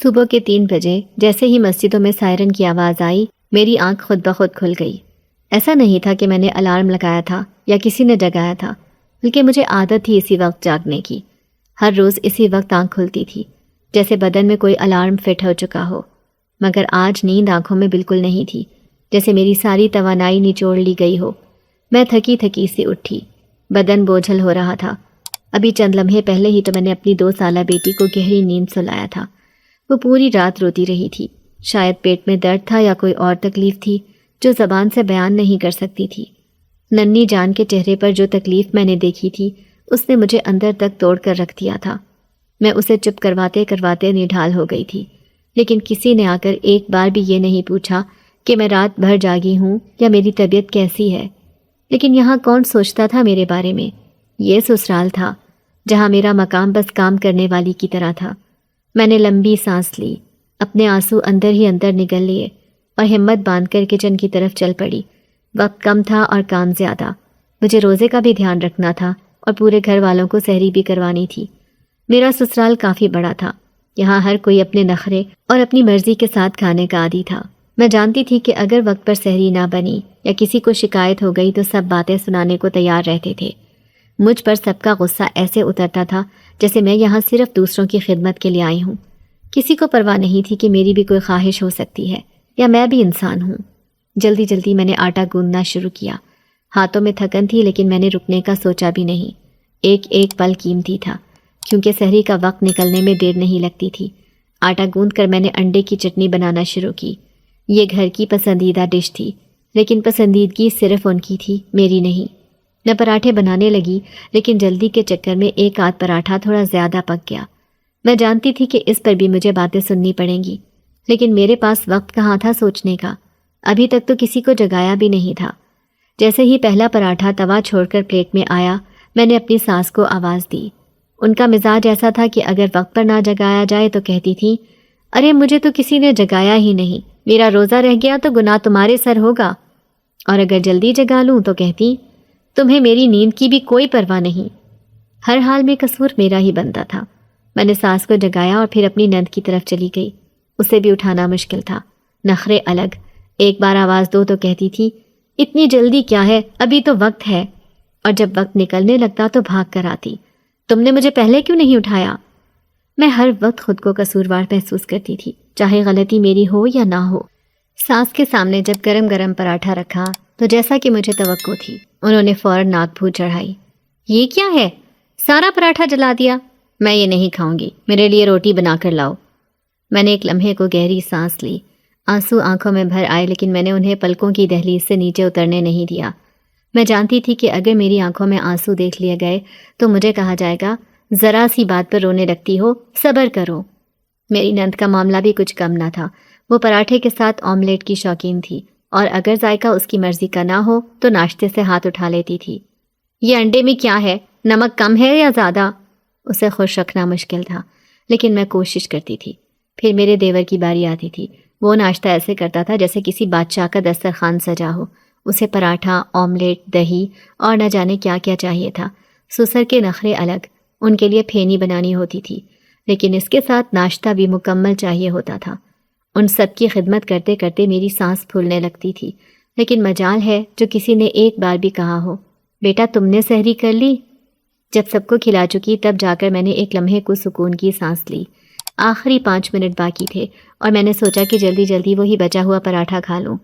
صبح کے 3 بجے جیسے ہی مسجدوں میں سائرن کی آواز آئی، میری آنکھ خود بخود کھل گئی۔ ایسا نہیں تھا کہ میں نے الارم لگایا تھا یا کسی نے جگایا تھا، بلکہ مجھے عادت تھی اسی وقت جاگنے کی۔ ہر روز اسی وقت آنکھ کھلتی تھی، جیسے بدن میں کوئی الارم فٹ ہو چکا ہو۔ مگر آج نیند آنکھوں میں بالکل نہیں تھی، جیسے میری ساری توانائی نچوڑ لی گئی ہو۔ میں تھکی تھکی سی اٹھی، بدن بوجھل ہو رہا تھا۔ ابھی چند لمحے پہلے ہی تو میں نے اپنی 2 سالہ بیٹی کو گہری نیند سلایا تھا۔ وہ پوری رات روتی رہی تھی، شاید پیٹ میں درد تھا یا کوئی اور تکلیف تھی جو زبان سے بیان نہیں کر سکتی تھی۔ ننھی جان کے چہرے پر جو تکلیف میں نے دیکھی تھی، اس نے مجھے اندر تک توڑ کر رکھ دیا تھا۔ میں اسے چپ کرواتے کرواتے نڈھال ہو گئی تھی، لیکن کسی نے آ کر ایک بار بھی یہ نہیں پوچھا کہ میں رات بھر جاگی ہوں یا میری طبیعت کیسی ہے۔ لیکن یہاں کون سوچتا تھا میرے بارے میں؟ یہ سسرال تھا جہاں میرا مقام بس کام کرنے والی کی طرح تھا۔ میں نے لمبی سانس لی، اپنے آنسو اندر ہی اندر نگل لیے اور ہمت باندھ کر کچن کی طرف چل پڑی۔ وقت کم تھا اور کام زیادہ، مجھے روزے کا بھی دھیان رکھنا تھا اور پورے گھر والوں کو سحری بھی کروانی تھی۔ میرا سسرال کافی بڑا تھا، یہاں ہر کوئی اپنے نخرے اور اپنی مرضی کے ساتھ کھانے کا عادی تھا۔ میں جانتی تھی کہ اگر وقت پر سحری نہ بنی یا کسی کو شکایت ہو گئی تو سب باتیں سنانے کو تیار رہتے تھے۔ مجھ پر سب کا غصہ ایسے اترتا تھا جیسے میں یہاں صرف دوسروں کی خدمت کے لیے آئی ہوں۔ کسی کو پرواہ نہیں تھی کہ میری بھی کوئی خواہش ہو سکتی ہے یا میں بھی انسان ہوں۔ جلدی جلدی میں نے آٹا گوندنا شروع کیا۔ ہاتھوں میں تھکن تھی، لیکن میں نے رکنے کا سوچا بھی نہیں۔ ایک ایک پل قیمتی تھا، کیونکہ سحری کا وقت نکلنے میں دیر نہیں لگتی تھی۔ آٹا گوندھ کر میں نے انڈے کی چٹنی بنانا شروع کی۔ یہ گھر کی پسندیدہ ڈش تھی، لیکن پسندیدگی صرف ان کی تھی، میری نہیں۔ میں پراٹھے بنانے لگی، لیکن جلدی کے چکر میں ایک آدھ پراٹھا تھوڑا زیادہ پک گیا۔ میں جانتی تھی کہ اس پر بھی مجھے باتیں سننی پڑیں گی، لیکن میرے پاس وقت کہاں تھا سوچنے کا۔ ابھی تک تو کسی کو جگایا بھی نہیں تھا۔ جیسے ہی پہلا پراٹھا توا چھوڑ کر پلیٹ میں آیا، میں نے اپنی ساس کو آواز دی۔ ان کا مزاج ایسا تھا کہ اگر وقت پر نہ جگایا جائے تو کہتی تھی، ارے مجھے تو کسی نے جگایا ہی نہیں، میرا روزہ رہ گیا تو گناہ تمہارے سر ہوگا۔ اور اگر جلدی جگا لوں تو کہتی، تمہیں میری نیند کی بھی کوئی پرواہ نہیں۔ ہر حال میں قصور میرا ہی بنتا تھا۔ میں نے ساس کو جگایا اور پھر اپنی نند کی طرف چلی گئی۔ اسے بھی اٹھانا مشکل تھا، نخرے الگ۔ ایک بار آواز دو تو کہتی تھی، اتنی جلدی کیا ہے، ابھی تو وقت ہے۔ اور جب وقت نکلنے لگتا تو بھاگ کر آتی، تم نے مجھے پہلے کیوں نہیں اٹھایا؟ میں ہر وقت خود کو قصوروار محسوس کرتی تھی، چاہے غلطی میری ہو یا نہ ہو۔ ساس کے سامنے جب گرم گرم پراٹھا رکھا تو جیسا کہ مجھے توقع تھی، انہوں نے فوراً ناک پھوٹ چڑھائی۔ یہ کیا ہے؟ سارا پراٹھا جلا دیا۔ میں یہ نہیں کھاؤں گی، میرے لیے روٹی بنا کر لاؤ۔ میں نے ایک لمحے کو گہری سانس لی۔ آنسو آنکھوں میں بھر آئے، لیکن میں نے انہیں پلکوں کی دہلیز سے نیچے اترنے نہیں دیا۔ میں جانتی تھی کہ اگر میری آنکھوں میں آنسو دیکھ لیے گئے تو مجھے کہا جائے گا، ذرا سی بات پر رونے لگتی ہو، صبر کرو۔ میری نند کا معاملہ بھی کچھ کم نہ تھا۔ وہ پراٹھے کے ساتھ آملیٹ کی شوقین تھی، اور اگر ذائقہ اس کی مرضی کا نہ ہو تو ناشتے سے ہاتھ اٹھا لیتی تھی۔ یہ انڈے میں کیا ہے؟ نمک کم ہے یا زیادہ؟ اسے خوش رکھنا مشکل تھا، لیکن میں کوشش کرتی تھی۔ پھر میرے دیور کی باری آتی تھی۔ وہ ناشتہ ایسے کرتا تھا جیسے کسی بادشاہ کا دسترخوان سجا ہو۔ اسے پراٹھا، آملیٹ، دہی اور نہ جانے کیا کیا چاہیے تھا۔ سسر کے نخرے الگ، ان کے لیے پھینی بنانی ہوتی تھی، لیکن اس کے ساتھ ناشتہ بھی مکمل چاہیے ہوتا تھا۔ ان سب کی خدمت کرتے کرتے میری سانس پھولنے لگتی تھی، لیکن مجال ہے جو کسی نے ایک بار بھی کہا ہو، بیٹا تم نے سحری کر لی؟ جب سب کو کھلا چکی تب جا کر میں نے ایک لمحے کو سکون کی سانس لی۔ آخری 5 منٹ باقی تھے اور میں نے سوچا کہ جلدی جلدی وہی بچا ہوا پراٹھا کھا لوں۔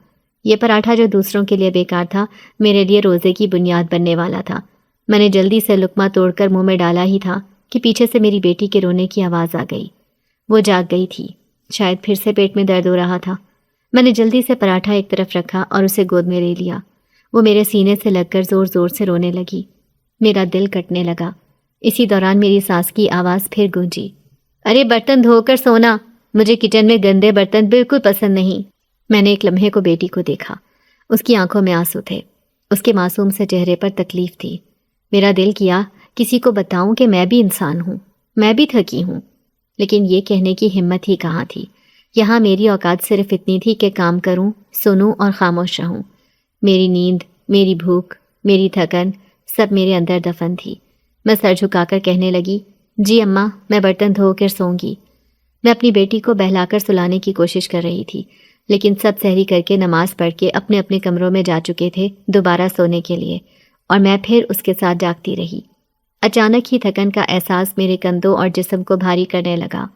یہ پراٹھا جو دوسروں کے لیے بیکار تھا، میرے لیے روزے کی بنیاد بننے والا تھا۔ میں نے جلدی سے لقمہ توڑ کر منہ میں ڈالا ہی تھا کہ پیچھے سے میری بیٹی کے رونے کی آواز آ گئی۔ وہ جاگ گئی تھی، شاید پھر سے پیٹ میں درد ہو رہا تھا۔ میں نے جلدی سے پراٹھا ایک طرف رکھا اور اسے گود میں لے لیا۔ وہ میرے سینے سے لگ کر زور زور سے رونے لگی۔ میرا دل کٹنے لگا۔ اسی دوران میری ساس کی آواز پھر گونجی، ارے برتن دھو کر سونا، مجھے کچن میں گندے برتن بالکل پسند نہیں۔ میں نے ایک لمحے کو بیٹی کو دیکھا۔ اس کی آنکھوں میں آنسو تھے، اس کے معصوم سے چہرے پر تکلیف تھی۔ میرا دل کیا کسی کو بتاؤں کہ میں بھی انسان ہوں، میں بھی تھکی ہوں، لیکن یہ کہنے کی ہمت ہی کہاں تھی۔ یہاں میری اوقات صرف اتنی تھی کہ کام کروں، سنوں اور خاموش رہوں۔ میری نیند، میری بھوک، میری تھکن سب میرے اندر دفن تھی۔ میں سر جھکا کر کہنے لگی، جی اماں، میں برتن دھو کر سوں گی۔ میں اپنی بیٹی کو بہلا کر سلانے کی کوشش کر رہی تھی، لیکن سب سحری کر کے نماز پڑھ کے اپنے اپنے کمروں میں جا چکے تھے دوبارہ سونے کے لیے، اور میں پھر اس کے ساتھ جاگتی رہی۔ اچانک ہی تھکن کا احساس میرے کندھوں اور جسم کو بھاری کرنے لگا۔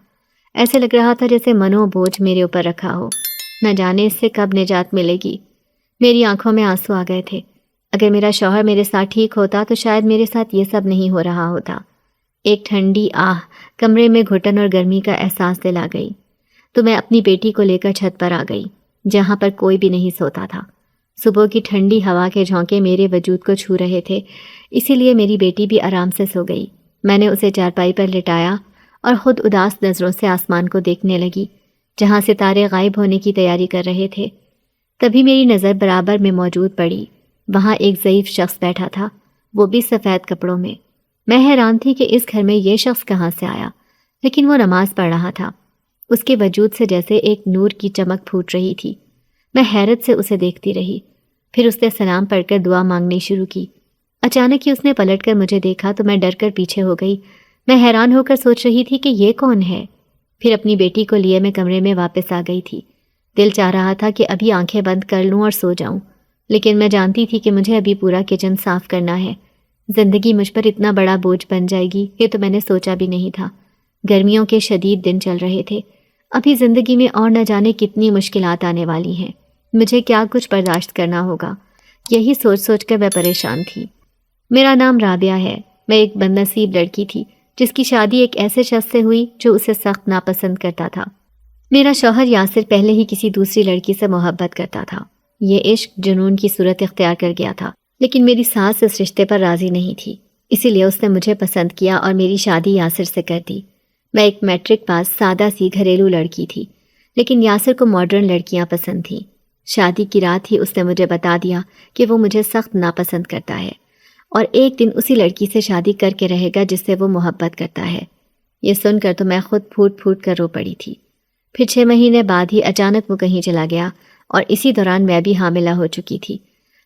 ایسے لگ رہا تھا جیسے منو بوجھ میرے اوپر رکھا ہو، نہ جانے اس سے کب نجات ملے گی۔ میری آنکھوں میں آنسو آ گئے تھے۔ اگر میرا شوہر میرے ساتھ ٹھیک ہوتا تو شاید میرے ساتھ یہ سب نہیں ہو رہا ہوتا۔ ایک ٹھنڈی آہ کمرے میں گھٹن اور گرمی کا احساس دلا گئی، تو میں اپنی بیٹی کو لے کر چھت پر آ گئی، جہاں پر کوئی بھی نہیں سوتا تھا۔ صبح کی ٹھنڈی ہوا کے جھونکے میرے وجود کو چھو رہے تھے، اسی لیے میری بیٹی بھی آرام سے سو گئی۔ میں نے اسے چارپائی پر لٹایا اور خود اداس نظروں سے آسمان کو دیکھنے لگی، جہاں ستارے غائب ہونے کی تیاری کر رہے تھے۔ تبھی میری نظر برابر میں موجود پڑی۔ وہاں ایک ضعیف شخص بیٹھا تھا، وہ بھی سفید کپڑوں میں۔ میں حیران تھی کہ اس گھر میں یہ شخص کہاں سے آیا، لیکن وہ نماز پڑھ رہا تھا۔ اس کے وجود سے جیسے ایک نور کی چمک پھوٹ رہی تھی۔ میں حیرت سے اسے دیکھتی رہی، پھر اس نے سلام پڑھ کر دعا مانگنی شروع کی۔ اچانک ہی اس نے پلٹ کر مجھے دیکھا تو میں ڈر کر پیچھے ہو گئی۔ میں حیران ہو کر سوچ رہی تھی کہ یہ کون ہے۔ پھر اپنی بیٹی کو لیے میں کمرے میں واپس آ گئی تھی۔ دل چاہ رہا تھا کہ ابھی آنکھیں بند کر لوں اور سو جاؤں، لیکن میں جانتی تھی کہ مجھے ابھی پورا کچن صاف کرنا ہے۔ زندگی مجھ پر اتنا بڑا بوجھ بن جائے گی یہ تو میں نے سوچا بھی نہیں تھا۔ گرمیوں کے شدید دن چل رہے تھے، ابھی زندگی میں اور نہ جانے کتنی مشکلات آنے والی ہیں، مجھے کیا کچھ برداشت کرنا ہوگا، یہی سوچ سوچ کر میں پریشان تھی۔ میرا نام رابعہ ہے۔ میں ایک بد نصیب لڑکی تھی جس کی شادی ایک ایسے شخص سے ہوئی جو اسے سخت ناپسند کرتا تھا۔ میرا شوہر یاسر پہلے ہی کسی دوسری لڑکی سے محبت کرتا تھا۔ یہ عشق جنون کی صورت اختیار کر گیا تھا، لیکن میری ساس اس رشتے پر راضی نہیں تھی، اسی لیے اس نے مجھے پسند کیا اور میری شادی یاسر سے کر دی۔ میں ایک میٹرک پاس سادہ سی گھریلو لڑکی تھی، لیکن یاسر کو ماڈرن لڑکیاں پسند تھیں۔ شادی کی رات ہی اس نے مجھے بتا دیا کہ وہ مجھے سخت ناپسند کرتا ہے اور ایک دن اسی لڑکی سے شادی کر کے رہے گا جس سے وہ محبت کرتا ہے۔ یہ سن کر تو میں خود پھوٹ پھوٹ کر رو پڑی تھی۔ پھر 6 مہینے بعد ہی اچانک وہ کہیں چلا گیا اور اسی دوران میں بھی حاملہ ہو چکی تھی،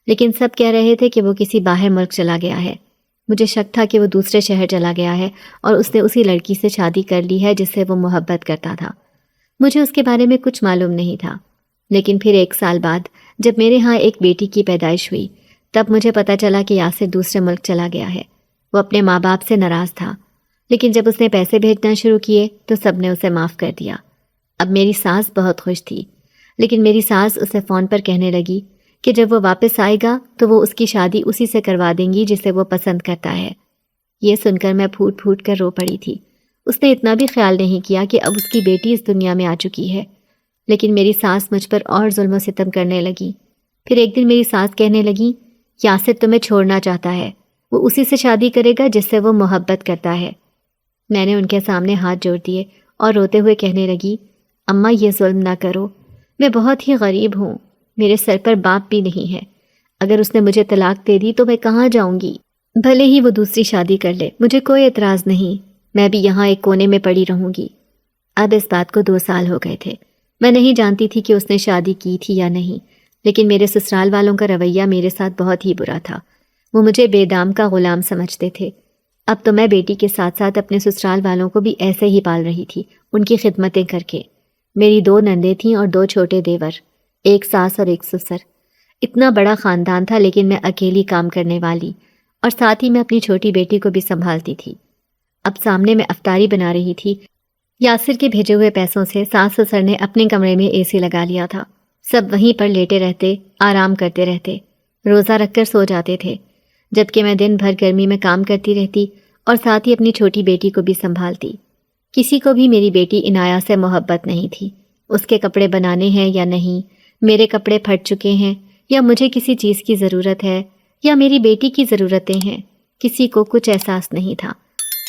لیکن سب کہہ رہے تھے کہ وہ کسی باہر ملک چلا گیا ہے۔ مجھے شک تھا کہ وہ دوسرے شہر چلا گیا ہے اور اس نے اسی لڑکی سے شادی کر لی ہے جس سے وہ محبت کرتا تھا۔ مجھے اس کے بارے میں کچھ معلوم نہیں تھا، لیکن پھر 1 سال بعد جب میرے ہاں ایک بیٹی کی پیدائش ہوئی تب مجھے پتہ چلا کہ یاسر دوسرے ملک چلا گیا ہے۔ وہ اپنے ماں باپ سے ناراض تھا، لیکن جب اس نے پیسے بھیجنا شروع کیے تو سب نے اسے معاف کر دیا۔ اب میری ساس بہت خوش تھی، لیکن میری ساس اسے فون پر کہنے لگی کہ جب وہ واپس آئے گا تو وہ اس کی شادی اسی سے کروا دیں گی جسے وہ پسند کرتا ہے۔ یہ سن کر میں پھوٹ پھوٹ کر رو پڑی تھی۔ اس نے اتنا بھی خیال نہیں کیا کہ اب اس کی بیٹی اس دنیا میں آ چکی ہے، لیکن میری ساس مجھ پر اور ظلم و ستم کرنے لگی۔ پھر ایک دن میری ساس کہنے لگی، یاسر تمہیں چھوڑنا چاہتا ہے، وہ اسی سے شادی کرے گا جس سے وہ محبت کرتا ہے۔ میں نے ان کے سامنے ہاتھ جوڑ دیے اور روتے ہوئے کہنے لگی، اماں یہ ظلم نہ کرو، میں بہت ہی غریب ہوں، میرے سر پر باپ بھی نہیں ہے، اگر اس نے مجھے طلاق دے دی تو میں کہاں جاؤں گی؟ بھلے ہی وہ دوسری شادی کر لے، مجھے کوئی اعتراض نہیں، میں بھی یہاں ایک کونے میں پڑی رہوں گی۔ اب اس بات کو 2 سال ہو گئے تھے۔ میں نہیں جانتی تھی کہ اس نے شادی کی تھی یا نہیں، لیکن میرے سسرال والوں کا رویہ میرے ساتھ بہت ہی برا تھا۔ وہ مجھے بے دام کا غلام سمجھتے تھے۔ اب تو میں بیٹی کے ساتھ ساتھ اپنے سسرال والوں کو بھی ایسے ہی پال رہی تھی، ان کی خدمتیں کر کے۔ میری 2 نندیں تھیں اور 2 چھوٹے دیور، ایک ساس اور ایک سسر۔ اتنا بڑا خاندان تھا، لیکن میں اکیلی کام کرنے والی، اور ساتھ ہی میں اپنی چھوٹی بیٹی کو بھی سنبھالتی تھی۔ اب سامنے میں افطاری بنا رہی تھی۔ یاسر کے بھیجے ہوئے پیسوں سے ساس سسر نے اپنے کمرے میں اے سی لگا لیا تھا۔ سب وہیں پر لیٹے رہتے، آرام کرتے رہتے، روزہ رکھ کر سو جاتے تھے، جبکہ میں دن بھر گرمی میں کام کرتی رہتی اور ساتھ ہی اپنی چھوٹی بیٹی کو بھی سنبھالتی۔ کسی کو بھی میری بیٹی عنایا سے محبت نہیں تھی۔ اس کے کپڑے بنانے ہیں یا نہیں، میرے کپڑے پھٹ چکے ہیں یا مجھے کسی چیز کی ضرورت ہے یا میری بیٹی کی ضرورتیں ہیں، کسی کو کچھ احساس نہیں تھا،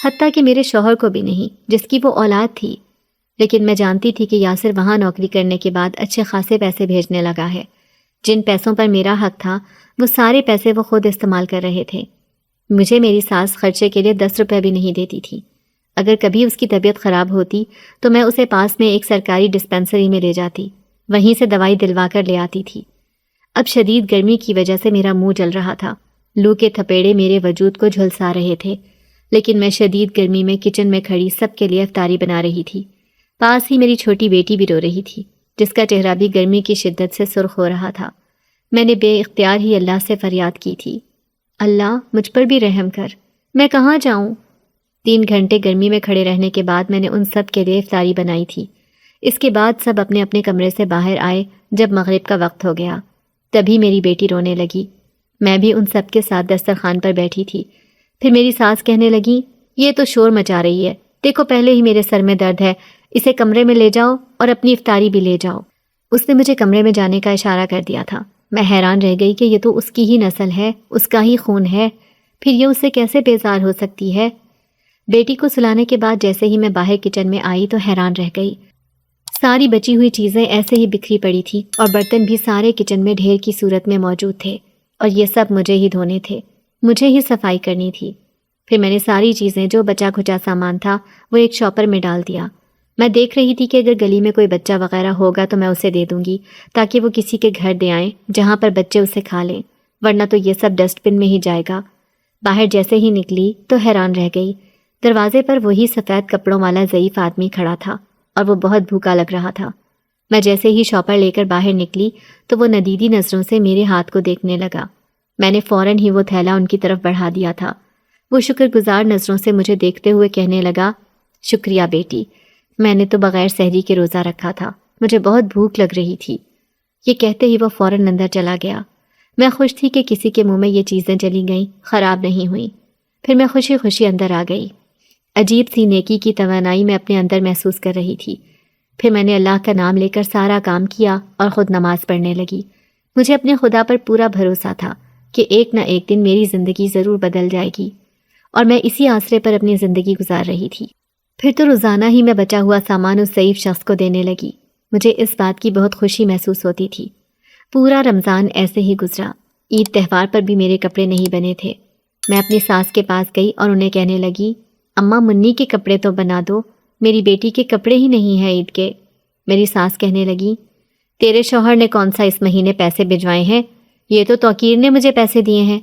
حتیٰ کہ میرے شوہر کو بھی نہیں، جس کی وہ اولاد تھی۔ لیکن میں جانتی تھی کہ یاسر وہاں نوکری کرنے کے بعد اچھے خاصے پیسے بھیجنے لگا ہے۔ جن پیسوں پر میرا حق تھا وہ سارے پیسے وہ خود استعمال کر رہے تھے۔ مجھے میری ساس خرچے کے لیے 10 روپے بھی نہیں دیتی تھی۔ اگر کبھی اس کی طبیعت خراب ہوتی تو میں اسے پاس میں ایک سرکاری ڈسپنسری میں لے جاتی، وہیں سے دوائی دلوا کر لے آتی تھی۔ اب شدید گرمی کی وجہ سے میرا منہ جل رہا تھا، لو کے تھپیڑے میرے وجود کو جھلسا رہے تھے، لیکن میں شدید گرمی میں کچن میں کھڑی سب کے لیے افطاری بنا رہی تھی۔ پاس ہی میری چھوٹی بیٹی بھی رو رہی تھی، جس کا چہرہ بھی گرمی کی شدت سے سرخ ہو رہا تھا۔ میں نے بے اختیار ہی اللہ سے فریاد کی تھی، اللہ مجھ پر بھی رحم کر، میں کہاں جاؤں؟ 3 گھنٹے گرمی میں کھڑے رہنے کے بعد میں نے ان سب کے لیے افطاری بنائی تھی۔ اس کے بعد سب اپنے اپنے کمرے سے باہر آئے۔ جب مغرب کا وقت ہو گیا تبھی میری بیٹی رونے لگی۔ میں بھی ان سب کے ساتھ دسترخوان پر بیٹھی تھی۔ پھر میری ساس کہنے لگی، یہ تو شور مچا رہی ہے، دیکھو پہلے ہی میرے سر میں درد ہے، اسے کمرے میں لے جاؤ اور اپنی افطاری بھی لے جاؤ۔ اس نے مجھے کمرے میں جانے کا اشارہ کر دیا تھا۔ میں حیران رہ گئی کہ یہ تو اس کی ہی نسل ہے، اس کا ہی خون ہے، پھر یہ اسے کیسے بیزار ہو سکتی ہے؟ بیٹی کو سلانے کے بعد جیسے ہی میں باہر کچن میں آئی تو حیران رہ گئی۔ ساری بچی ہوئی چیزیں ایسے ہی بکھری پڑی تھی اور برتن بھی سارے کچن میں ڈھیر کی صورت میں موجود تھے، اور یہ سب مجھے ہی دھونے تھے، مجھے ہی صفائی کرنی تھی۔ پھر میں نے ساری چیزیں جو بچا کھچا سامان تھا وہ ایک شاپر میں ڈال دیا۔ میں دیکھ رہی تھی کہ اگر گلی میں کوئی بچہ وغیرہ ہوگا تو میں اسے دے دوں گی تاکہ وہ کسی کے گھر دے آئیں جہاں پر بچے اسے کھا لیں، ورنہ تو یہ سب ڈسٹ بن میں ہی جائے گا۔ باہر جیسے ہی نکلی تو حیران رہ گئی۔ دروازے پر وہی سفید کپڑوں والا ضعیف آدمی کھڑا تھا اور وہ بہت بھوکا لگ رہا تھا۔ میں جیسے ہی شاپر لے کر باہر نکلی تو وہ ندیدی نظروں سے میرے ہاتھ کو دیکھنے لگا۔ میں نے فوراً ہی وہ تھیلا ان کی طرف بڑھا دیا تھا۔ وہ شکر گزار نظروں سے مجھے دیکھتے ہوئے کہنے لگا، شکریہ بیٹی، میں نے تو بغیر سحری کے روزہ رکھا تھا، مجھے بہت بھوک لگ رہی تھی۔ یہ کہتے ہی وہ فوراً اندر چلا گیا۔ میں خوش تھی کہ کسی کے منہ میں یہ چیزیں چلی گئیں، خراب نہیں ہوئیں۔ پھر میں خوشی خوشی اندر آ گئی۔ عجیب سی نیکی کی توانائی میں اپنے اندر محسوس کر رہی تھی۔ پھر میں نے اللہ کا نام لے کر سارا کام کیا اور خود نماز پڑھنے لگی۔ مجھے اپنے خدا پر پورا بھروسہ تھا کہ ایک نہ ایک دن میری زندگی ضرور بدل جائے گی، اور میں اسی آسرے پر اپنی زندگی گزار رہی تھی۔ پھر تو روزانہ ہی میں بچا ہوا سامان اس ضعیف شخص کو دینے لگی۔ مجھے اس بات کی بہت خوشی محسوس ہوتی تھی۔ پورا رمضان ایسے ہی گزرا۔ عید تہوار پر بھی میرے کپڑے نہیں بنے تھے۔ میں اپنی ساس کے پاس گئی اور انہیں کہنے لگی، اماں منی کے کپڑے تو بنا دو، میری بیٹی کے کپڑے ہی نہیں ہیں عید کے۔ میری ساس کہنے لگی، تیرے شوہر نے کون سا اس مہینے پیسے بھجوائے ہیں؟ یہ تو توقیر نے مجھے پیسے دیے ہیں۔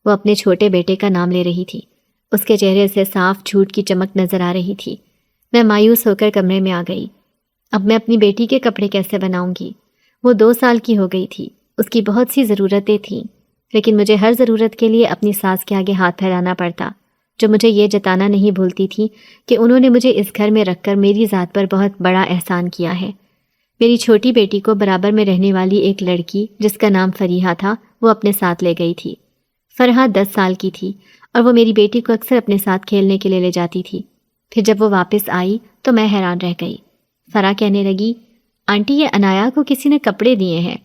وہ اپنے چھوٹے بیٹے کا نام لے رہی تھی۔ اس کے چہرے سے صاف جھوٹ کی چمک نظر آ رہی تھی۔ میں مایوس ہو کر کمرے میں آ گئی۔ اب میں اپنی بیٹی کے کپڑے کیسے بناؤں گی؟ وہ 2 سال کی ہو گئی تھی، اس کی بہت سی ضرورتیں تھیں، لیکن مجھے ہر ضرورت کے لیے اپنی ساس کے آگے ہاتھ پھیلانا پڑتا، جو مجھے یہ جتانا نہیں بھولتی تھی کہ انہوں نے مجھے اس گھر میں رکھ کر میری ذات پر بہت بڑا احسان کیا ہے۔ میری چھوٹی بیٹی کو برابر میں رہنے والی ایک لڑکی جس کا نام فریحہ تھا وہ اپنے ساتھ لے گئی تھی۔ فرحہ 10 سال کی تھی اور وہ میری بیٹی کو اکثر اپنے ساتھ کھیلنے کے لیے لے جاتی تھی۔ پھر جب وہ واپس آئی تو میں حیران رہ گئی۔ فرح کہنے لگی، آنٹی یہ انایا کو کسی نے کپڑے دیے ہیں۔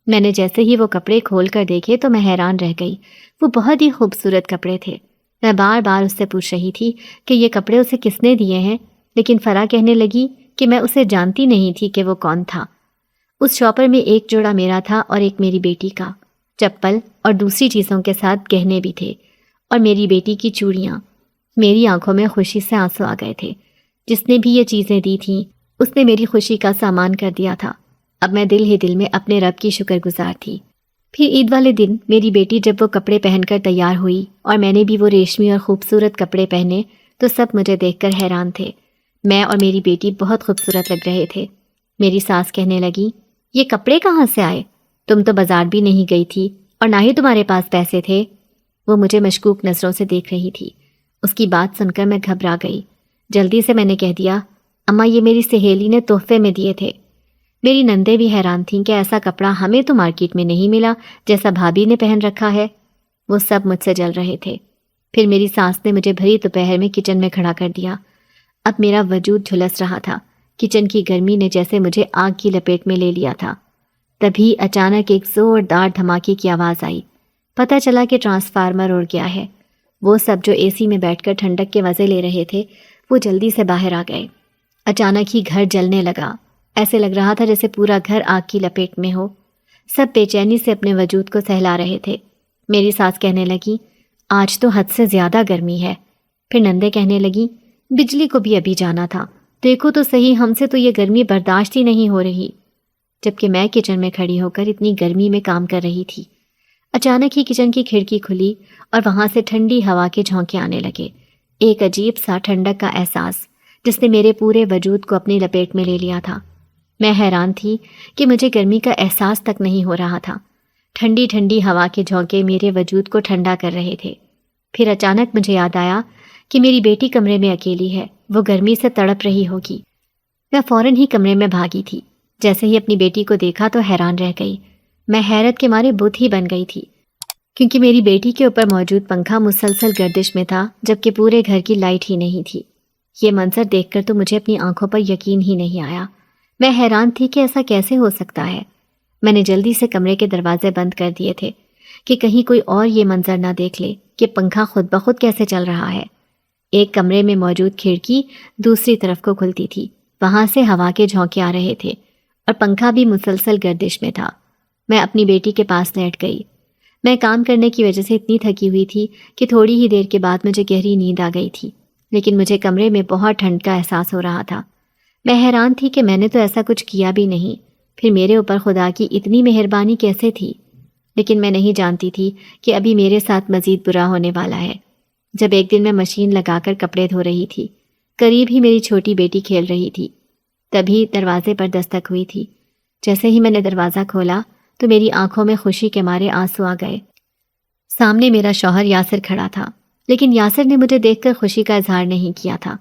میں نے جیسے ہی وہ کپڑے کھول کر دیکھے تو میں حیران رہ گئی۔ وہ بہت ہی خوبصورت کپڑے تھے۔ میں بار بار اس سے پوچھ رہی تھی کہ یہ کپڑے اسے کس نے دیے ہیں، لیکن فرح کہنے لگی کہ میں اسے جانتی نہیں تھی کہ وہ کون تھا۔ اس شاپر میں ایک جوڑا میرا تھا اور ایک میری بیٹی کا، چپل اور دوسری چیزوں کے ساتھ گہنے بھی تھے، اور میری بیٹی کی چوڑیاں۔ میری آنکھوں میں خوشی سے آنسو آ گئے تھے۔ جس نے بھی یہ چیزیں دی تھیں اس نے میری خوشی کا سامان کر دیا تھا۔ اب میں دل ہی دل میں اپنے رب کی شکر گزار تھی۔ پھر عید والے دن میری بیٹی جب وہ کپڑے پہن کر تیار ہوئی اور میں نے بھی وہ ریشمی اور خوبصورت کپڑے پہنے تو سب مجھے دیکھ کر حیران تھے۔ میں اور میری بیٹی بہت خوبصورت لگ رہے تھے۔ میری ساس کہنے لگی، یہ کپڑے کہاں سے آئے؟ تم تو بازار بھی نہیں گئی تھی اور نہ ہی تمہارے پاس پیسے تھے۔ وہ مجھے مشکوک نظروں سے دیکھ رہی تھی۔ اس کی بات سن کر میں گھبرا گئی۔ جلدی سے میں نے کہہ دیا، اماں یہ میری سہیلی نے تحفے میں دیے تھے۔ میری نندیں بھی حیران تھیں کہ ایسا کپڑا ہمیں تو مارکیٹ میں نہیں ملا جیسا بھابھی نے پہن رکھا ہے۔ وہ سب مجھ سے جل رہے تھے۔ پھر میری ساس نے مجھے بھری دوپہر میں کچن میں کھڑا کر دیا۔ اب میرا وجود جھلس رہا تھا۔ کچن کی گرمی نے جیسے مجھے آگ کی لپیٹ میں لے لیا تھا۔ تبھی اچانک ایک زوردار دھماکے کی آواز آئی۔ پتہ چلا کہ ٹرانسفارمر اڑ گیا ہے۔ وہ سب جو اے سی میں بیٹھ کر ٹھنڈک کے مزے لے رہے تھے وہ جلدی سے باہر آ گئے۔ اچانک ہی گھر جلنے لگا۔ ایسے لگ رہا تھا جیسے پورا گھر آگ کی لپیٹ میں ہو۔ سب بے چینی سے اپنے وجود کو سہلا رہے تھے۔ میری ساس کہنے لگی، آج تو حد سے زیادہ گرمی ہے۔ پھر نندے کہنے لگی، بجلی کو بھی ابھی جانا تھا، دیکھو تو صحیح ہم سے تو یہ گرمی برداشت ہی نہیں ہو رہی۔ جبکہ میں کچن میں کھڑی ہو کر اتنی گرمی میں کام کر رہی تھی۔ اچانک ہی کچن کی کھڑکی کھلی اور وہاں سے ٹھنڈی ہوا کے جھونکے آنے لگے۔ ایک عجیب سا ٹھنڈک کا احساس جس نے میرے پورے وجود کو اپنی لپیٹ میں لے لیا تھا۔ میں حیران تھی کہ مجھے گرمی کا احساس تک نہیں ہو رہا تھا۔ ٹھنڈی ٹھنڈی ہوا کے جھونکے میرے وجود کو ٹھنڈا کر رہے تھے۔ پھر اچانک مجھے یاد آیا کہ میری بیٹی کمرے میں اکیلی ہے، وہ گرمی سے تڑپ رہی ہوگی۔ میں فوراً ہی کمرے میں بھاگی تھی۔ جیسے ہی اپنی بیٹی کو دیکھا تو حیران رہ گئی۔ میں حیرت کے مارے بت ہی بن گئی تھی، کیونکہ میری بیٹی کے اوپر موجود پنکھا مسلسل گردش میں تھا، جبکہ پورے گھر کی لائٹ ہی نہیں تھی۔ یہ منظر دیکھ کر تو مجھے اپنی آنکھوں پر یقین ہی نہیں آیا۔ میں حیران تھی کہ ایسا کیسے ہو سکتا ہے۔ میں نے جلدی سے کمرے کے دروازے بند کر دیے تھے کہ کہیں کوئی اور یہ منظر نہ دیکھ لے کہ پنکھا خود بخود کیسے چل رہا ہے۔ ایک کمرے میں موجود کھڑکی دوسری طرف کو کھلتی تھی، وہاں سے ہوا کے جھونکے آ رہے تھے اور پنکھا بھی مسلسل گردش میں تھا۔ میں اپنی بیٹی کے پاس لیٹ گئی۔ میں کام کرنے کی وجہ سے اتنی تھکی ہوئی تھی کہ تھوڑی ہی دیر کے بعد مجھے گہری نیند آ گئی تھی، لیکن مجھے کمرے میں بہت ٹھنڈ کا احساس ہو رہا تھا۔ میں حیران تھی کہ میں نے تو ایسا کچھ کیا بھی نہیں، پھر میرے اوپر خدا کی اتنی مہربانی کیسے تھی؟ لیکن میں نہیں جانتی تھی کہ ابھی میرے ساتھ مزید برا ہونے والا ہے۔ جب ایک دن میں مشین لگا کر کپڑے دھو رہی تھی، قریب ہی میری چھوٹی بیٹی کھیل رہی تھی، تبھی دروازے پر دستک ہوئی تھی۔ جیسے ہی میں نے دروازہ کھولا تو میری آنکھوں میں خوشی کے مارے آنسو آ گئے۔ سامنے میرا شوہر یاسر کھڑا تھا، لیکن یاسر نے مجھے دیکھ کر خوشی کا اظہار نہیں کیا تھا۔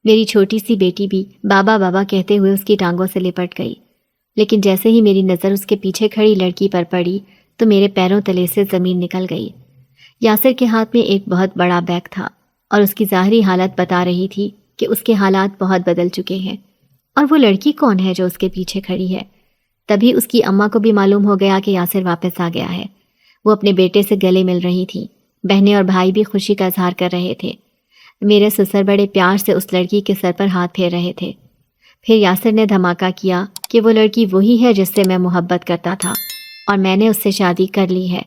میری چھوٹی سی بیٹی بھی بابا بابا کہتے ہوئے اس کی ٹانگوں سے لپٹ گئی، لیکن جیسے ہی میری نظر اس کے پیچھے کھڑی لڑکی پر پڑی تو میرے پیروں تلے سے زمین نکل گئی۔ یاسر کے ہاتھ میں ایک بہت بڑا بیگ تھا اور اس کی ظاہری حالت بتا رہی تھی کہ اس کے حالات بہت بدل چکے ہیں۔ اور وہ لڑکی کون ہے جو اس کے پیچھے کھڑی ہے؟ تبھی اس کی اماں کو بھی معلوم ہو گیا کہ یاسر واپس آ گیا ہے۔ وہ اپنے بیٹے سے گلے مل رہی تھی، بہنیں اور بھائی بھی خوشی کا اظہار کر رہے تھے۔ میرے سسر بڑے پیار سے اس لڑکی کے سر پر ہاتھ پھیر رہے تھے۔ پھر یاسر نے دھماکہ کیا کہ وہ لڑکی وہی ہے جس سے میں محبت کرتا تھا اور میں نے اس سے شادی کر لی ہے۔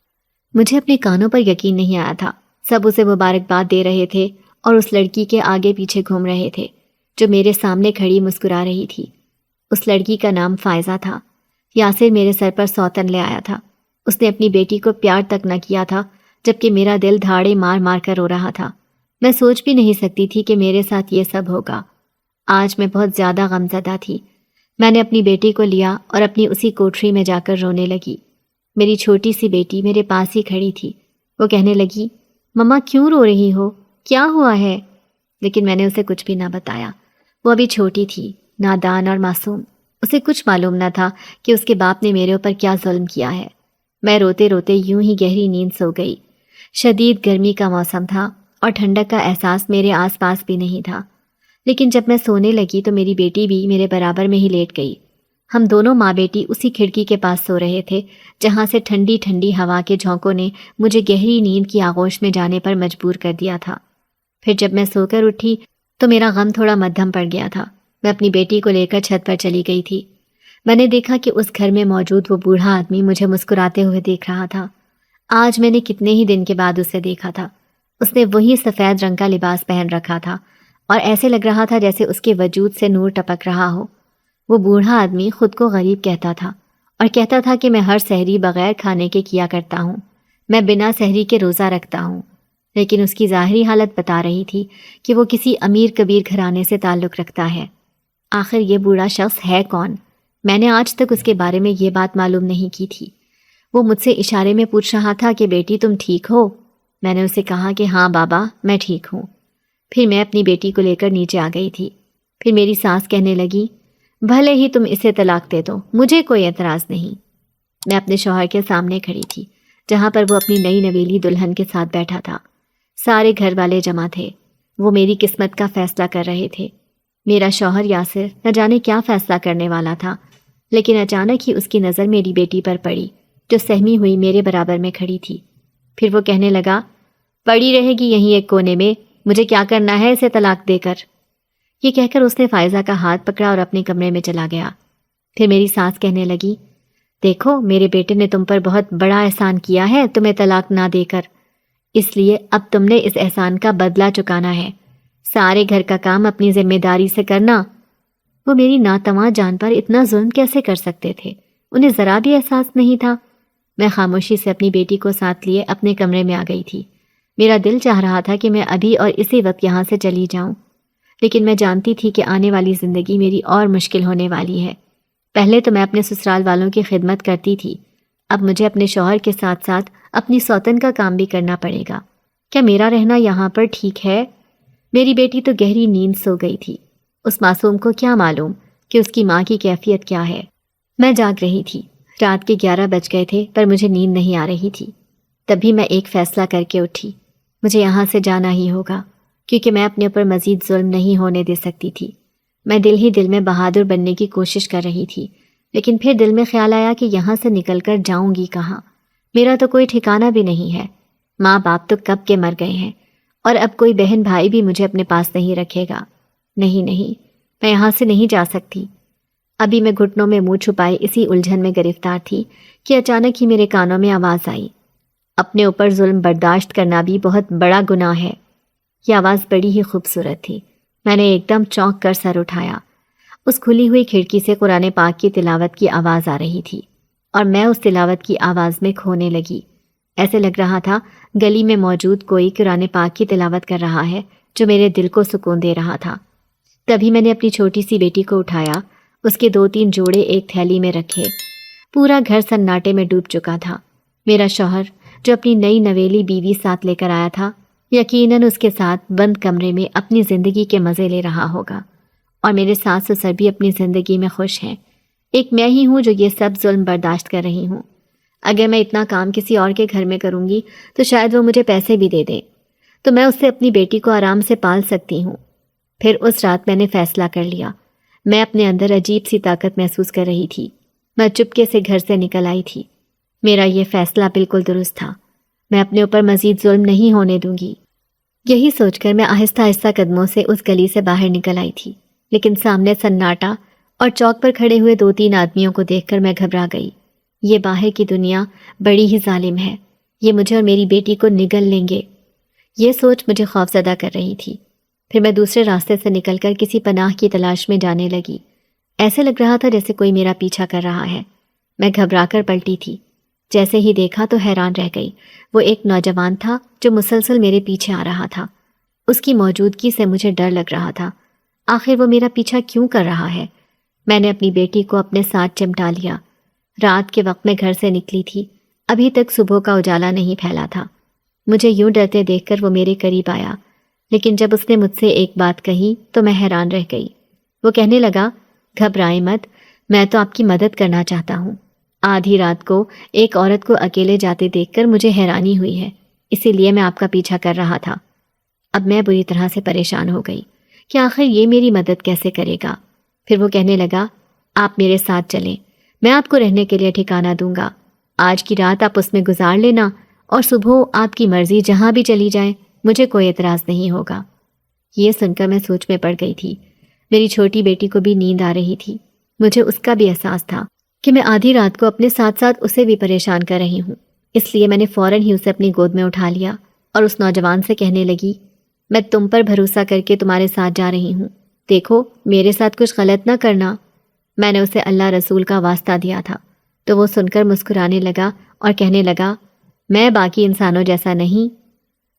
مجھے اپنے کانوں پر یقین نہیں آیا تھا۔ سب اسے مبارکباد دے رہے تھے اور اس لڑکی کے آگے پیچھے گھوم رہے تھے جو میرے سامنے کھڑی مسکرا رہی تھی۔ اس لڑکی کا نام فائزہ تھا۔ یاسر میرے سر پر سوتن لے آیا تھا۔ اس نے اپنی بیٹی کو پیار تک نہ کیا تھا، جبکہ میرا دل دھاڑے مار مار کر رو رہا تھا۔ میں سوچ بھی نہیں سکتی تھی کہ میرے ساتھ یہ سب ہوگا۔ آج میں بہت زیادہ غمزدہ تھی۔ میں نے اپنی بیٹی کو لیا اور اپنی اسی کوٹری میں جا کر رونے لگی۔ میری چھوٹی سی بیٹی میرے پاس ہی کھڑی تھی۔ وہ کہنے لگی، مما کیوں رو رہی ہو؟ کیا ہوا ہے؟ لیکن میں نے اسے کچھ بھی نہ بتایا۔ وہ ابھی چھوٹی تھی، نادان اور معصوم۔ اسے کچھ معلوم نہ تھا کہ اس کے باپ نے میرے اوپر کیا ظلم کیا ہے۔ میں روتے روتے یوں ہی گہری نیند سو گئی۔ شدید گرمی کا موسم تھا اور ٹھنڈک کا احساس میرے آس پاس بھی نہیں تھا، لیکن جب میں سونے لگی تو میری بیٹی بھی میرے برابر میں ہی لیٹ گئی۔ ہم دونوں ماں بیٹی اسی کھڑکی کے پاس سو رہے تھے جہاں سے ٹھنڈی ٹھنڈی ہوا کے جھونکوں نے مجھے گہری نیند کی آغوش میں جانے پر مجبور کر دیا تھا۔ پھر جب میں سو کر اٹھی تو میرا غم تھوڑا مدھم پڑ گیا تھا۔ میں اپنی بیٹی کو لے کر چھت پر چلی گئی تھی۔ میں نے دیکھا کہ اس گھر میں موجود وہ بوڑھا آدمی مجھے مسکراتے ہوئے دیکھ رہا تھا۔ آج میں نے کتنے ہی دن کے بعد اسے دیکھا تھا۔ اس نے وہی سفید رنگ کا لباس پہن رکھا تھا اور ایسے لگ رہا تھا جیسے اس کے وجود سے نور ٹپک رہا ہو۔ وہ بوڑھا آدمی خود کو غریب کہتا تھا اور کہتا تھا کہ میں ہر سحری بغیر کھانے کے کیا کرتا ہوں، میں بنا سحری کے روزہ رکھتا ہوں، لیکن اس کی ظاہری حالت بتا رہی تھی کہ وہ کسی امیر کبیر گھرانے سے تعلق رکھتا ہے۔ آخر یہ بوڑھا شخص ہے کون؟ میں نے آج تک اس کے بارے میں یہ بات معلوم نہیں کی تھی۔ وہ مجھ سے اشارے میں پوچھ رہا تھا کہ بیٹی تم ٹھیک ہو؟ میں نے اسے کہا کہ ہاں بابا میں ٹھیک ہوں۔ پھر میں اپنی بیٹی کو لے کر نیچے آ گئی تھی۔ پھر میری ساس کہنے لگی، بھلے ہی تم اسے طلاق دے دو، مجھے کوئی اعتراض نہیں۔ میں اپنے شوہر کے سامنے کھڑی تھی جہاں پر وہ اپنی نئی نویلی دلہن کے ساتھ بیٹھا تھا۔ سارے گھر والے جمع تھے، وہ میری قسمت کا فیصلہ کر رہے تھے۔ میرا شوہر یاسر نہ جانے کیا فیصلہ کرنے والا تھا، لیکن اچانک ہی اس کی نظر میری بیٹی پر پڑی جو سہمی ہوئی میرے برابر میں کھڑی تھی۔ پھر وہ کہنے لگا، پڑی رہے گی یہیں ایک کونے میں، مجھے کیا کرنا ہے اسے طلاق دے کر۔ یہ کہہ کر اس نے فائزہ کا ہاتھ پکڑا اور اپنے کمرے میں چلا گیا۔ پھر میری ساس کہنے لگی، دیکھو میرے بیٹے نے تم پر بہت بڑا احسان کیا ہے تمہیں طلاق نہ دے کر، اس لیے اب تم نے اس احسان کا بدلہ چکانا ہے۔ سارے گھر کا کام اپنی ذمہ داری سے کرنا۔ وہ میری ناتواں جان پر اتنا ظلم کیسے کر سکتے تھے؟ انہیں ذرا بھی احساس نہیں تھا۔ میں خاموشی سے اپنی بیٹی کو ساتھ لیے اپنے کمرے میں آ گئی تھی۔ میرا دل چاہ رہا تھا کہ میں ابھی اور اسی وقت یہاں سے چلی جاؤں، لیکن میں جانتی تھی کہ آنے والی زندگی میری اور مشکل ہونے والی ہے۔ پہلے تو میں اپنے سسرال والوں کی خدمت کرتی تھی، اب مجھے اپنے شوہر کے ساتھ ساتھ اپنی سوتن کا کام بھی کرنا پڑے گا۔ کیا میرا رہنا یہاں پر ٹھیک ہے؟ میری بیٹی تو گہری نیند سو گئی تھی۔ اس معصوم کو کیا معلوم کہ اس کی ماں کی کیفیت کیا ہے۔ میں جاگ رہی تھی، رات کے 11 بج گئے تھے، پر مجھے نیند نہیں آ رہی تھی۔ تبھی میں ایک فیصلہ کر کے اٹھی، مجھے یہاں سے جانا ہی ہوگا، کیونکہ میں اپنے اوپر مزید ظلم نہیں ہونے دے سکتی تھی۔ میں دل ہی دل میں بہادر بننے کی کوشش کر رہی تھی، لیکن پھر دل میں خیال آیا کہ یہاں سے نکل کر جاؤں گی کہاں؟ میرا تو کوئی ٹھکانہ بھی نہیں ہے۔ ماں باپ تو کب کے مر گئے ہیں، اور اب کوئی بہن بھائی بھی مجھے اپنے پاس نہیں رکھے گا۔ نہیں، میں یہاں سے نہیں جا سکتی۔ ابھی میں گھٹنوں میں منہ چھپائے اسی الجھن میں گرفتار تھی کہ اچانک ہی میرے کانوں میں آواز آئی، اپنے اوپر ظلم برداشت کرنا بھی بہت بڑا گناہ ہے۔ یہ آواز بڑی ہی خوبصورت تھی۔ میں نے ایک دم چونک کر سر اٹھایا۔ اس کھلی ہوئی کھڑکی سے قرآن پاک کی تلاوت کی آواز آ رہی تھی، اور میں اس تلاوت کی آواز میں کھونے لگی۔ ایسے لگ رہا تھا گلی میں موجود کوئی قرآن پاک کی تلاوت کر رہا ہے، جو میرے دل کو سکون دے رہا تھا۔ تبھی میں نے اپنی چھوٹی سی بیٹی کو اٹھایا، اس کے 2-3 جوڑے ایک تھیلی میں رکھے۔ پورا گھر سناٹے میں ڈوب چکا تھا۔ میرا شوہر جو اپنی نئی نویلی بیوی ساتھ لے کر آیا تھا، یقیناً اس کے ساتھ بند کمرے میں اپنی زندگی کے مزے لے رہا ہوگا، اور میرے ساس سسر بھی اپنی زندگی میں خوش ہیں۔ ایک میں ہی ہوں جو یہ سب ظلم برداشت کر رہی ہوں۔ اگر میں اتنا کام کسی اور کے گھر میں کروں گی تو شاید وہ مجھے پیسے بھی دے دے، تو میں اس سے اپنی بیٹی کو آرام سے پال سکتی ہوں۔ پھر اس رات میں نے فیصلہ کر لیا۔ میں اپنے اندر عجیب سی طاقت محسوس کر رہی تھی۔ میں چپکے سے گھر سے نکل آئی تھی۔ میرا یہ فیصلہ بالکل درست تھا۔ میں اپنے اوپر مزید ظلم نہیں ہونے دوں گی۔ یہی سوچ کر میں آہستہ آہستہ قدموں سے اس گلی سے باہر نکل آئی تھی، لیکن سامنے سناٹا اور چوک پر کھڑے ہوئے 2-3 آدمیوں کو دیکھ کر میں گھبرا گئی۔ یہ باہر کی دنیا بڑی ہی ظالم ہے، یہ مجھے اور میری بیٹی کو نگل لیں گے۔ یہ سوچ مجھے خوفزدہ کر رہی تھی۔ پھر میں دوسرے راستے سے نکل کر کسی پناہ کی تلاش میں جانے لگی۔ ایسے لگ رہا تھا جیسے کوئی میرا پیچھا کر رہا ہے۔ میں گھبرا کر پلٹی تھی۔ جیسے ہی دیکھا تو حیران رہ گئی۔ وہ ایک نوجوان تھا جو مسلسل میرے پیچھے آ رہا تھا۔ اس کی موجودگی سے مجھے ڈر لگ رہا تھا۔ آخر وہ میرا پیچھا کیوں کر رہا ہے؟ میں نے اپنی بیٹی کو اپنے ساتھ چمٹا لیا۔ رات کے وقت میں گھر سے نکلی تھی، ابھی تک صبح کا اجالا نہیں پھیلا تھا۔ مجھے یوں ڈرتے دیکھ کر وہ میرے قریب آیا، لیکن جب اس نے مجھ سے ایک بات کہی تو میں حیران رہ گئی۔ وہ کہنے لگا، گھبرائیں مت، میں تو آپ کی مدد کرنا چاہتا ہوں۔ آدھی رات کو ایک عورت کو اکیلے جاتے دیکھ کر مجھے حیرانی ہوئی ہے، اسی لیے میں آپ کا پیچھا کر رہا تھا۔ اب میں بری طرح سے پریشان ہو گئی کہ آخر یہ میری مدد کیسے کرے گا۔ پھر وہ کہنے لگا، آپ میرے ساتھ چلیں، میں آپ کو رہنے کے لیے ٹھکانہ دوں گا۔ آج کی رات آپ اس میں گزار لینا، اور صبح آپ کی مرضی جہاں بھی چلی جائیں، مجھے کوئی اعتراض نہیں ہوگا۔ یہ سن کر میں سوچ میں پڑ گئی تھی۔ میری چھوٹی بیٹی کو بھی نیند آ رہی تھی۔ مجھے اس کا بھی احساس تھا کہ میں آدھی رات کو اپنے ساتھ ساتھ اسے بھی پریشان کر رہی ہوں، اس لیے میں نے فوراً ہی اسے اپنی گود میں اٹھا لیا اور اس نوجوان سے کہنے لگی، میں تم پر بھروسہ کر کے تمہارے ساتھ جا رہی ہوں، دیکھو میرے ساتھ کچھ غلط نہ کرنا۔ میں نے اسے اللہ رسول کا واسطہ دیا تھا، تو وہ سن کر مسکرانے لگا اور کہنے لگا، میں باقی انسانوں جیسا نہیں۔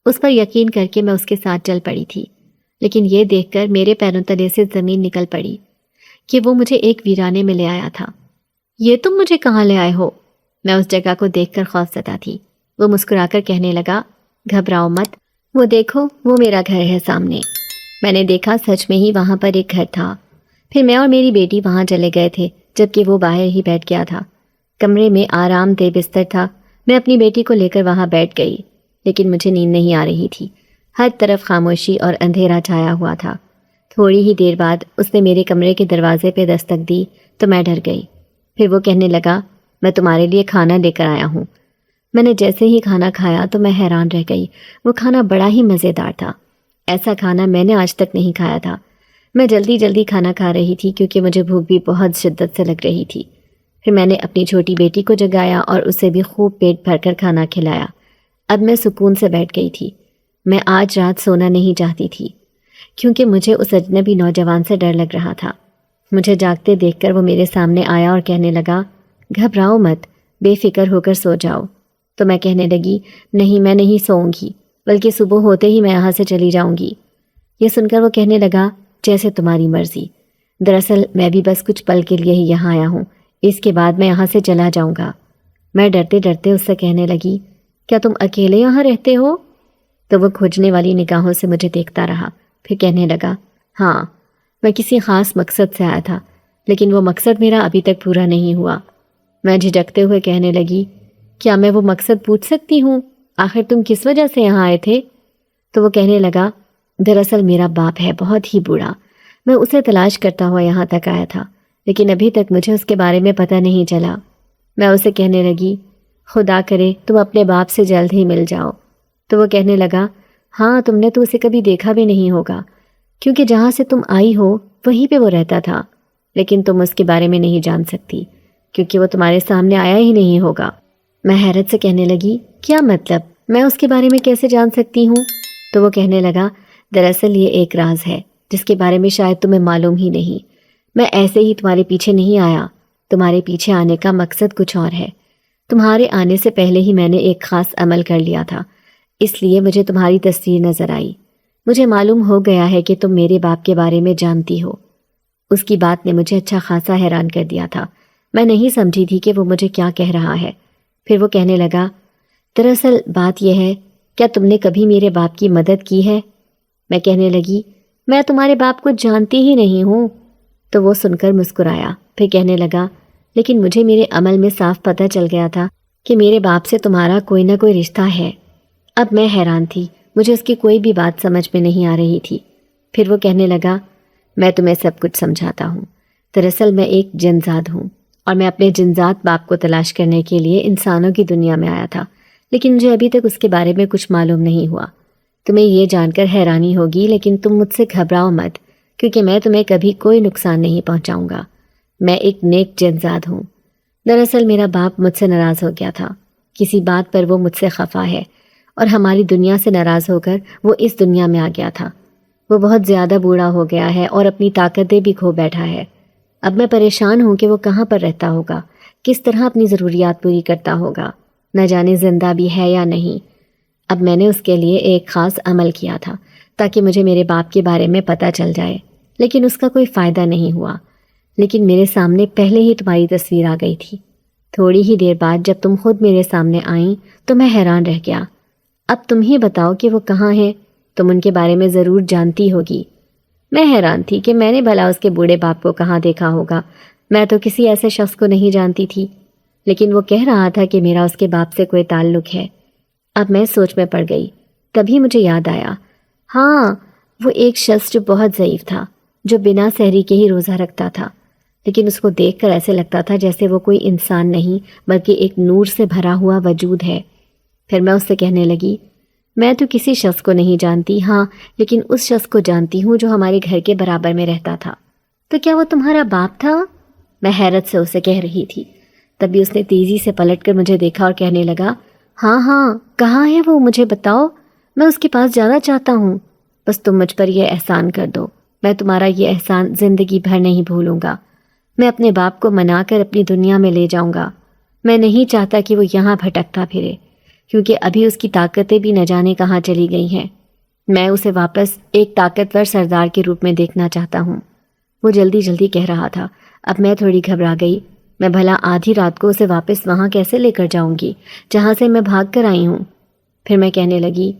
اس پر یقین کر کے میں اس کے ساتھ چل پڑی تھی، لیکن یہ دیکھ کر میرے پیروں تلے سے زمین نکل پڑی کہ وہ مجھے ایک ویرانے میں لے آیا تھا۔ یہ تم مجھے کہاں لے آئے ہو؟ میں اس جگہ کو دیکھ کر خوفزدہ تھی۔ وہ مسکرا کر کہنے لگا، گھبراؤ مت، وہ دیکھو وہ میرا گھر ہے سامنے۔ میں نے دیکھا سچ میں ہی وہاں پر ایک گھر تھا۔ پھر میں اور میری بیٹی وہاں چلے گئے تھے، جبکہ وہ باہر ہی بیٹھ گیا تھا۔ کمرے میں آرام دہ بستر تھا۔ میں اپنی بیٹی کو لے کر وہاں بیٹھ گئی، لیکن مجھے نیند نہیں آ رہی تھی۔ ہر طرف خاموشی اور اندھیرا چھایا ہوا تھا۔ تھوڑی ہی دیر بعد اس نے میرے کمرے کے دروازے پہ دستک دی تو میں ڈر گئی۔ پھر وہ کہنے لگا، میں تمہارے لیے کھانا لے کر آیا ہوں۔ میں نے جیسے ہی کھانا کھایا تو میں حیران رہ گئی۔ وہ کھانا بڑا ہی مزیدار تھا۔ ایسا کھانا میں نے آج تک نہیں کھایا تھا۔ میں جلدی جلدی کھانا کھا رہی تھی کیونکہ مجھے بھوک بھی بہت شدت سے لگ رہی تھی۔ پھر میں نے اپنی چھوٹی بیٹی کو جگایا اور اسے بھی خوب پیٹ بھر کر کھانا کھلایا۔ اب میں سکون سے بیٹھ گئی تھی۔ میں آج رات سونا نہیں چاہتی تھی کیونکہ مجھے اس اجنبی نوجوان سے ڈر لگ رہا تھا۔ مجھے جاگتے دیکھ کر وہ میرے سامنے آیا اور کہنے لگا، گھبراؤ مت، بے فکر ہو کر سو جاؤ۔ تو میں کہنے لگی، نہیں میں نہیں سوؤں گی، بلکہ صبح ہوتے ہی میں یہاں سے چلی جاؤں گی۔ یہ سن کر وہ کہنے لگا، جیسے تمہاری مرضی۔ دراصل میں بھی بس کچھ پل کے لیے ہی یہاں آیا ہوں، اس کے بعد میں یہاں سے چلا جاؤں گا۔ میں ڈرتے ڈرتے اس سے کہنے لگی، کیا تم اکیلے یہاں رہتے ہو؟ تو وہ کھوجنے والی نگاہوں سے مجھے دیکھتا رہا، پھر کہنے لگا، ہاں، میں کسی خاص مقصد سے آیا تھا، لیکن وہ مقصد میرا ابھی تک پورا نہیں ہوا۔ میں جھجکتے ہوئے کہنے لگی، کیا میں وہ مقصد پوچھ سکتی ہوں؟ آخر تم کس وجہ سے یہاں آئے تھے؟ تو وہ کہنے لگا، دراصل میرا باپ ہے بہت ہی بوڑھا، میں اسے تلاش کرتا ہوا یہاں تک آیا تھا، لیکن ابھی تک مجھے اس کے بارے میں پتہ نہیں چلا۔ میں اسے کہنے لگی، خدا کرے تم اپنے باپ سے جلد ہی مل جاؤ۔ تو وہ کہنے لگا، ہاں، تم نے تو اسے کبھی دیکھا بھی نہیں ہوگا، کیونکہ جہاں سے تم آئی ہو وہیں پہ وہ رہتا تھا، لیکن تم اس کے بارے میں نہیں جان سکتی کیونکہ وہ تمہارے سامنے آیا ہی نہیں ہوگا۔ میں حیرت سے کہنے لگی، کیا مطلب؟ میں اس کے بارے میں کیسے جان سکتی ہوں؟ تو وہ کہنے لگا، دراصل یہ ایک راز ہے جس کے بارے میں شاید تمہیں معلوم ہی نہیں۔ میں ایسے ہی تمہارے پیچھے نہیں آیا، تمہارے پیچھے آنے کا مقصد کچھ اور ہے۔ تمہارے آنے سے پہلے ہی میں نے ایک خاص عمل کر لیا تھا، اس لیے مجھے تمہاری تصویر نظر آئی۔ مجھے معلوم ہو گیا ہے کہ تم میرے باپ کے بارے میں جانتی ہو۔ اس کی بات نے مجھے اچھا خاصا حیران کر دیا تھا، میں نہیں سمجھی تھی کہ وہ مجھے کیا کہہ رہا ہے۔ پھر وہ کہنے لگا، دراصل بات یہ ہے، کیا تم نے کبھی میرے باپ کی مدد کی ہے؟ میں کہنے لگی، میں تمہارے باپ کو جانتی ہی نہیں ہوں۔ تو وہ سن کر مسکرایا، پھر کہنے لگا، لیکن مجھے میرے عمل میں صاف پتہ چل گیا تھا کہ میرے باپ سے تمہارا کوئی نہ کوئی رشتہ ہے۔ اب میں حیران تھی، مجھے اس کی کوئی بھی بات سمجھ میں نہیں آ رہی تھی۔ پھر وہ کہنے لگا، میں تمہیں سب کچھ سمجھاتا ہوں۔ دراصل میں ایک جنزاد ہوں، اور میں اپنے جنزاد باپ کو تلاش کرنے کے لیے انسانوں کی دنیا میں آیا تھا، لیکن مجھے ابھی تک اس کے بارے میں کچھ معلوم نہیں ہوا۔ تمہیں یہ جان کر حیرانی ہوگی، لیکن تم مجھ سے گھبراؤ مت، کیونکہ میں تمہیں کبھی کوئی نقصان نہیں پہنچاؤں گا۔ میں ایک نیک جنزاد ہوں۔ دراصل میرا باپ مجھ سے ناراض ہو گیا تھا، کسی بات پر وہ مجھ سے خفا ہے، اور ہماری دنیا سے ناراض ہو کر وہ اس دنیا میں آ گیا تھا۔ وہ بہت زیادہ بوڑھا ہو گیا ہے اور اپنی طاقتیں بھی کھو بیٹھا ہے۔ اب میں پریشان ہوں کہ وہ کہاں پر رہتا ہوگا، کس طرح اپنی ضروریات پوری کرتا ہوگا، نہ جانے زندہ بھی ہے یا نہیں۔ اب میں نے اس کے لیے ایک خاص عمل کیا تھا تاکہ مجھے میرے باپ کے بارے میں پتہ چل جائے، لیکن اس کا کوئی فائدہ نہیں ہوا۔ لیکن میرے سامنے پہلے ہی تمہاری تصویر آ گئی تھی۔ تھوڑی ہی دیر بعد جب تم خود میرے سامنے آئیں تو میں حیران رہ گیا۔ اب تم ہی بتاؤ کہ وہ کہاں ہیں، تم ان کے بارے میں ضرور جانتی ہوگی۔ میں حیران تھی کہ میں نے بھلا اس کے بوڑھے باپ کو کہاں دیکھا ہوگا، میں تو کسی ایسے شخص کو نہیں جانتی تھی، لیکن وہ کہہ رہا تھا کہ میرا اس کے باپ سے کوئی تعلق ہے۔ اب میں سوچ میں پڑ گئی، تبھی مجھے یاد آیا، ہاں، وہ ایک شخص جو بہت ضعیف تھا، جو بنا سحری کے ہی روزہ رکھتا تھا، لیکن اس کو دیکھ کر ایسے لگتا تھا جیسے وہ کوئی انسان نہیں بلکہ ایک نور سے بھرا ہوا وجود ہے۔ پھر میں اس سے کہنے لگی، میں تو کسی شخص کو نہیں جانتی، ہاں، لیکن اس شخص کو جانتی ہوں جو ہمارے گھر کے برابر میں رہتا تھا۔ تو کیا وہ تمہارا باپ تھا؟ میں حیرت سے اسے کہہ رہی تھی۔ تبھی اس نے تیزی سے پلٹ کر مجھے دیکھا اور کہنے لگا، ہاں ہاں، کہاں ہے وہ، مجھے بتاؤ، میں اس کے پاس جانا چاہتا ہوں۔ بس تم مجھ پر یہ احسان کر دو، میں تمہارا یہ احسان زندگی بھر نہیں بھولوں گا۔ میں اپنے باپ کو منا کر اپنی دنیا میں لے جاؤں گا۔ میں نہیں چاہتا کہ وہ یہاں بھٹکتا پھرے، کیونکہ ابھی اس کی طاقتیں بھی نہ جانے کہاں چلی گئی ہیں۔ میں اسے واپس ایک طاقتور سردار کے روپ میں دیکھنا چاہتا ہوں۔ وہ جلدی جلدی کہہ رہا تھا۔ اب میں تھوڑی گھبرا گئی، میں بھلا آدھی رات کو اسے واپس وہاں کیسے لے کر جاؤں گی جہاں سے میں بھاگ کر آئی ہوں؟ پھر میں کہنے لگی،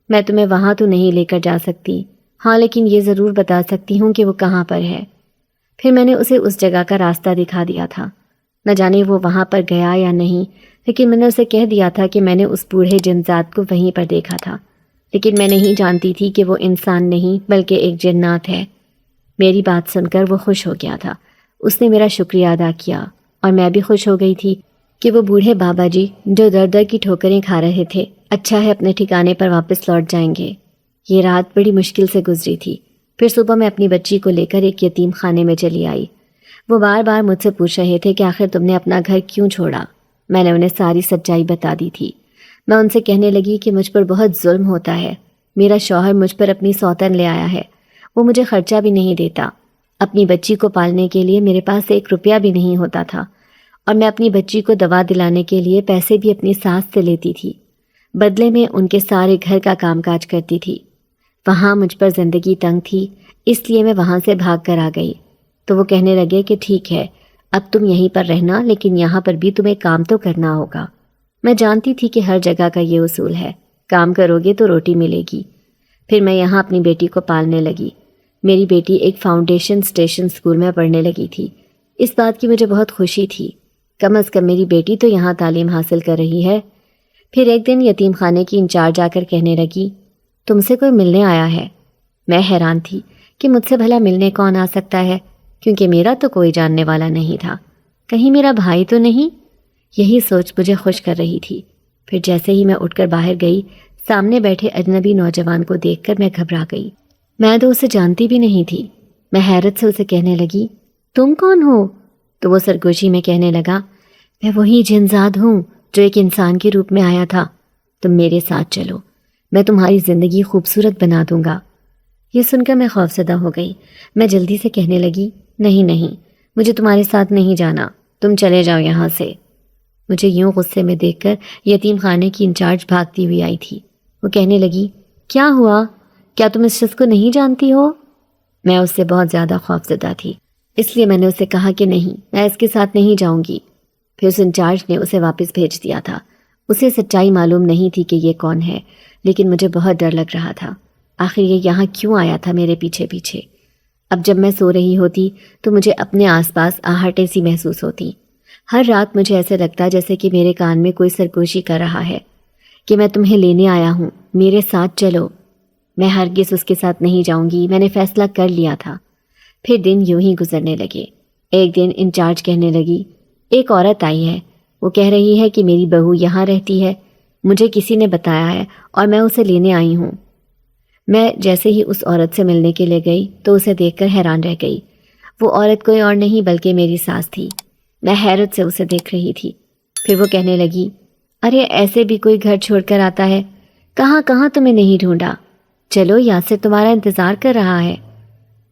میں تمہیں وہاں تو نہیں لے کر جا سکتی، ہاں، لیکن یہ ضرور بتا سکتی ہوں کہ وہ کہاں پر ہے۔ پھر میں نے اسے اس جگہ کا راستہ دکھا دیا تھا۔ نہ جانے وہ وہاں پر گیا یا نہیں، لیکن میں نے اسے کہہ دیا تھا کہ میں نے اس بوڑھے جنزاد کو وہیں پر دیکھا تھا، لیکن میں نہیں جانتی تھی کہ وہ انسان نہیں بلکہ ایک جنات ہے۔ میری بات سن کر وہ خوش ہو گیا تھا، اس نے میرا شکریہ ادا کیا، اور میں بھی خوش ہو گئی تھی کہ وہ بوڑھے بابا جی جو در در کی ٹھوکریں کھا رہے تھے، اچھا ہے اپنے ٹھکانے پر واپس لوٹ جائیں گے۔ یہ رات بڑی مشکل سے گزری تھی۔ پھر صبح میں اپنی بچی کو لے کر ایک یتیم خانے میں چلی آئی۔ وہ بار بار مجھ سے پوچھ رہے تھے کہ آخر تم نے اپنا گھر کیوں چھوڑا۔ میں نے انہیں ساری سچائی بتا دی تھی۔ میں ان سے کہنے لگی کہ مجھ پر بہت ظلم ہوتا ہے، میرا شوہر مجھ پر اپنی سوتن لے آیا ہے، وہ مجھے خرچہ بھی نہیں دیتا، اپنی بچی کو پالنے کے لیے میرے پاس 1 روپیہ بھی نہیں ہوتا تھا، اور میں اپنی بچی کو دوا دلانے کے لیے پیسے بھی اپنی ساس سے لیتی تھی، بدلے میں ان کے سارے گھر کا کام کاج کرتی تھی۔ وہاں مجھ پر زندگی تنگ تھی، اس لیے میں وہاں سے بھاگ کر آ گئی۔ تو وہ کہنے لگے کہ ٹھیک ہے، اب تم یہیں پر رہنا، لیکن یہاں پر بھی تمہیں کام تو کرنا ہوگا۔ میں جانتی تھی کہ ہر جگہ کا یہ اصول ہے، کام کرو گے تو روٹی ملے گی۔ پھر میں یہاں اپنی بیٹی کو پالنے لگی۔ میری بیٹی ایک فاؤنڈیشن اسٹیشن اسکول میں پڑھنے لگی تھی۔ اس بات کی مجھے بہت خوشی تھی، کم از کم میری بیٹی تو یہاں تعلیم حاصل کر رہی ہے۔ پھر ایک دن یتیم خانے کی انچارج آ کر کہنے لگی، تم سے کوئی ملنے آیا ہے۔ میں حیران تھی کہ مجھ سے بھلا ملنے کون آ سکتا ہے، کیونکہ میرا تو کوئی جاننے والا نہیں تھا۔ کہیں میرا بھائی تو نہیں؟ یہی سوچ مجھے خوش کر رہی تھی۔ پھر جیسے ہی میں اٹھ کر باہر گئی، سامنے بیٹھے اجنبی نوجوان کو دیکھ کر میں گھبرا گئی۔ میں تو اسے جانتی بھی نہیں تھی۔ میں حیرت سے اسے کہنے لگی، تم کون ہو؟ تو وہ سرگوشی میں کہنے لگا، میں وہی جنزاد ہوں جو ایک انسان کے روپ میں آیا تھا۔ تم میرے ساتھ چلو، میں تمہاری زندگی خوبصورت بنا دوں گا۔ یہ سن کر میں خوفزدہ ہو گئی۔ میں جلدی سے کہنے لگی، نہیں نہیں، مجھے تمہارے ساتھ نہیں جانا، تم چلے جاؤ یہاں سے۔ مجھے یوں غصے میں دیکھ کر یتیم خانے کی انچارج بھاگتی ہوئی آئی تھی۔ وہ کہنے لگی، کیا ہوا؟ کیا تم اس شخص کو نہیں جانتی ہو؟ میں اس سے بہت زیادہ خوفزدہ تھی، اس لیے میں نے اسے کہا کہ نہیں، میں اس کے ساتھ نہیں جاؤں گی۔ پھر اس انچارج نے اسے واپس بھیج دیا تھا۔ اسے سچائی معلوم نہیں تھی کہ یہ کون ہے، لیکن مجھے بہت ڈر لگ رہا تھا۔ آخر یہ یہاں کیوں آیا تھا میرے پیچھے پیچھے؟ اب جب میں سو رہی ہوتی تو مجھے اپنے آس پاس آہٹیں سی محسوس ہوتی۔ ہر رات مجھے ایسے لگتا جیسے کہ میرے کان میں کوئی سرگوشی کر رہا ہے کہ میں تمہیں لینے آیا ہوں، میرے ساتھ چلو۔ میں ہرگز اس کے ساتھ نہیں جاؤں گی، میں نے فیصلہ کر لیا تھا۔ پھر دن یوں ہی گزرنے لگے۔ ایک دن انچارج کہنے لگی، ایک عورت آئی ہے، وہ کہہ رہی ہے کہ میری بہو یہاں رہتی ہے، مجھے کسی نے بتایا ہے اور میں اسے لینے آئی ہوں۔ میں جیسے ہی اس عورت سے ملنے کے لیے گئی تو اسے دیکھ کر حیران رہ گئی۔ وہ عورت کوئی اور نہیں بلکہ میری ساس تھی۔ میں حیرت سے اسے دیکھ رہی تھی۔ پھر وہ کہنے لگی، ارے ایسے بھی کوئی گھر چھوڑ کر آتا ہے؟ کہاں کہاں تمہیں نہیں ڈھونڈا، چلو یاسر تمہارا انتظار کر رہا ہے۔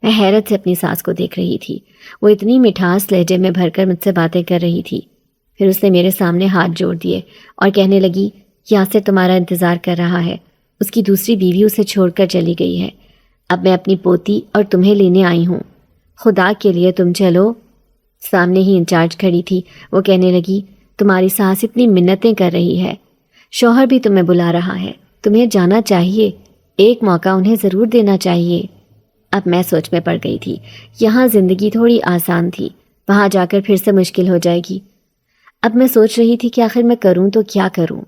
میں حیرت سے اپنی ساس کو دیکھ رہی تھی۔ وہ اتنی مٹھاس لہجے میں بھر کر مجھ سے باتیں کر رہی تھی۔ پھر اس نے میرے سامنے ہاتھ جوڑ دیے اور کہنے لگی، یاسر تمہارا انتظار کر رہا ہے، اس کی دوسری بیوی اسے چھوڑ کر چلی گئی ہے، اب میں اپنی پوتی اور تمہیں لینے آئی ہوں، خدا کے لیے تم چلو۔ سامنے ہی انچارج کھڑی تھی، وہ کہنے لگی، تمہاری ساس اتنی منتیں کر رہی ہے، شوہر بھی تمہیں بلا رہا ہے، تمہیں جانا چاہیے، ایک موقع انہیں ضرور دینا چاہیے۔ اب میں سوچ میں پڑ گئی تھی، یہاں زندگی تھوڑی آسان تھی، وہاں جا کر پھر سے مشکل ہو جائے گی۔ اب میں سوچ رہی تھی کہ آخر میں کروں تو کیا کروں،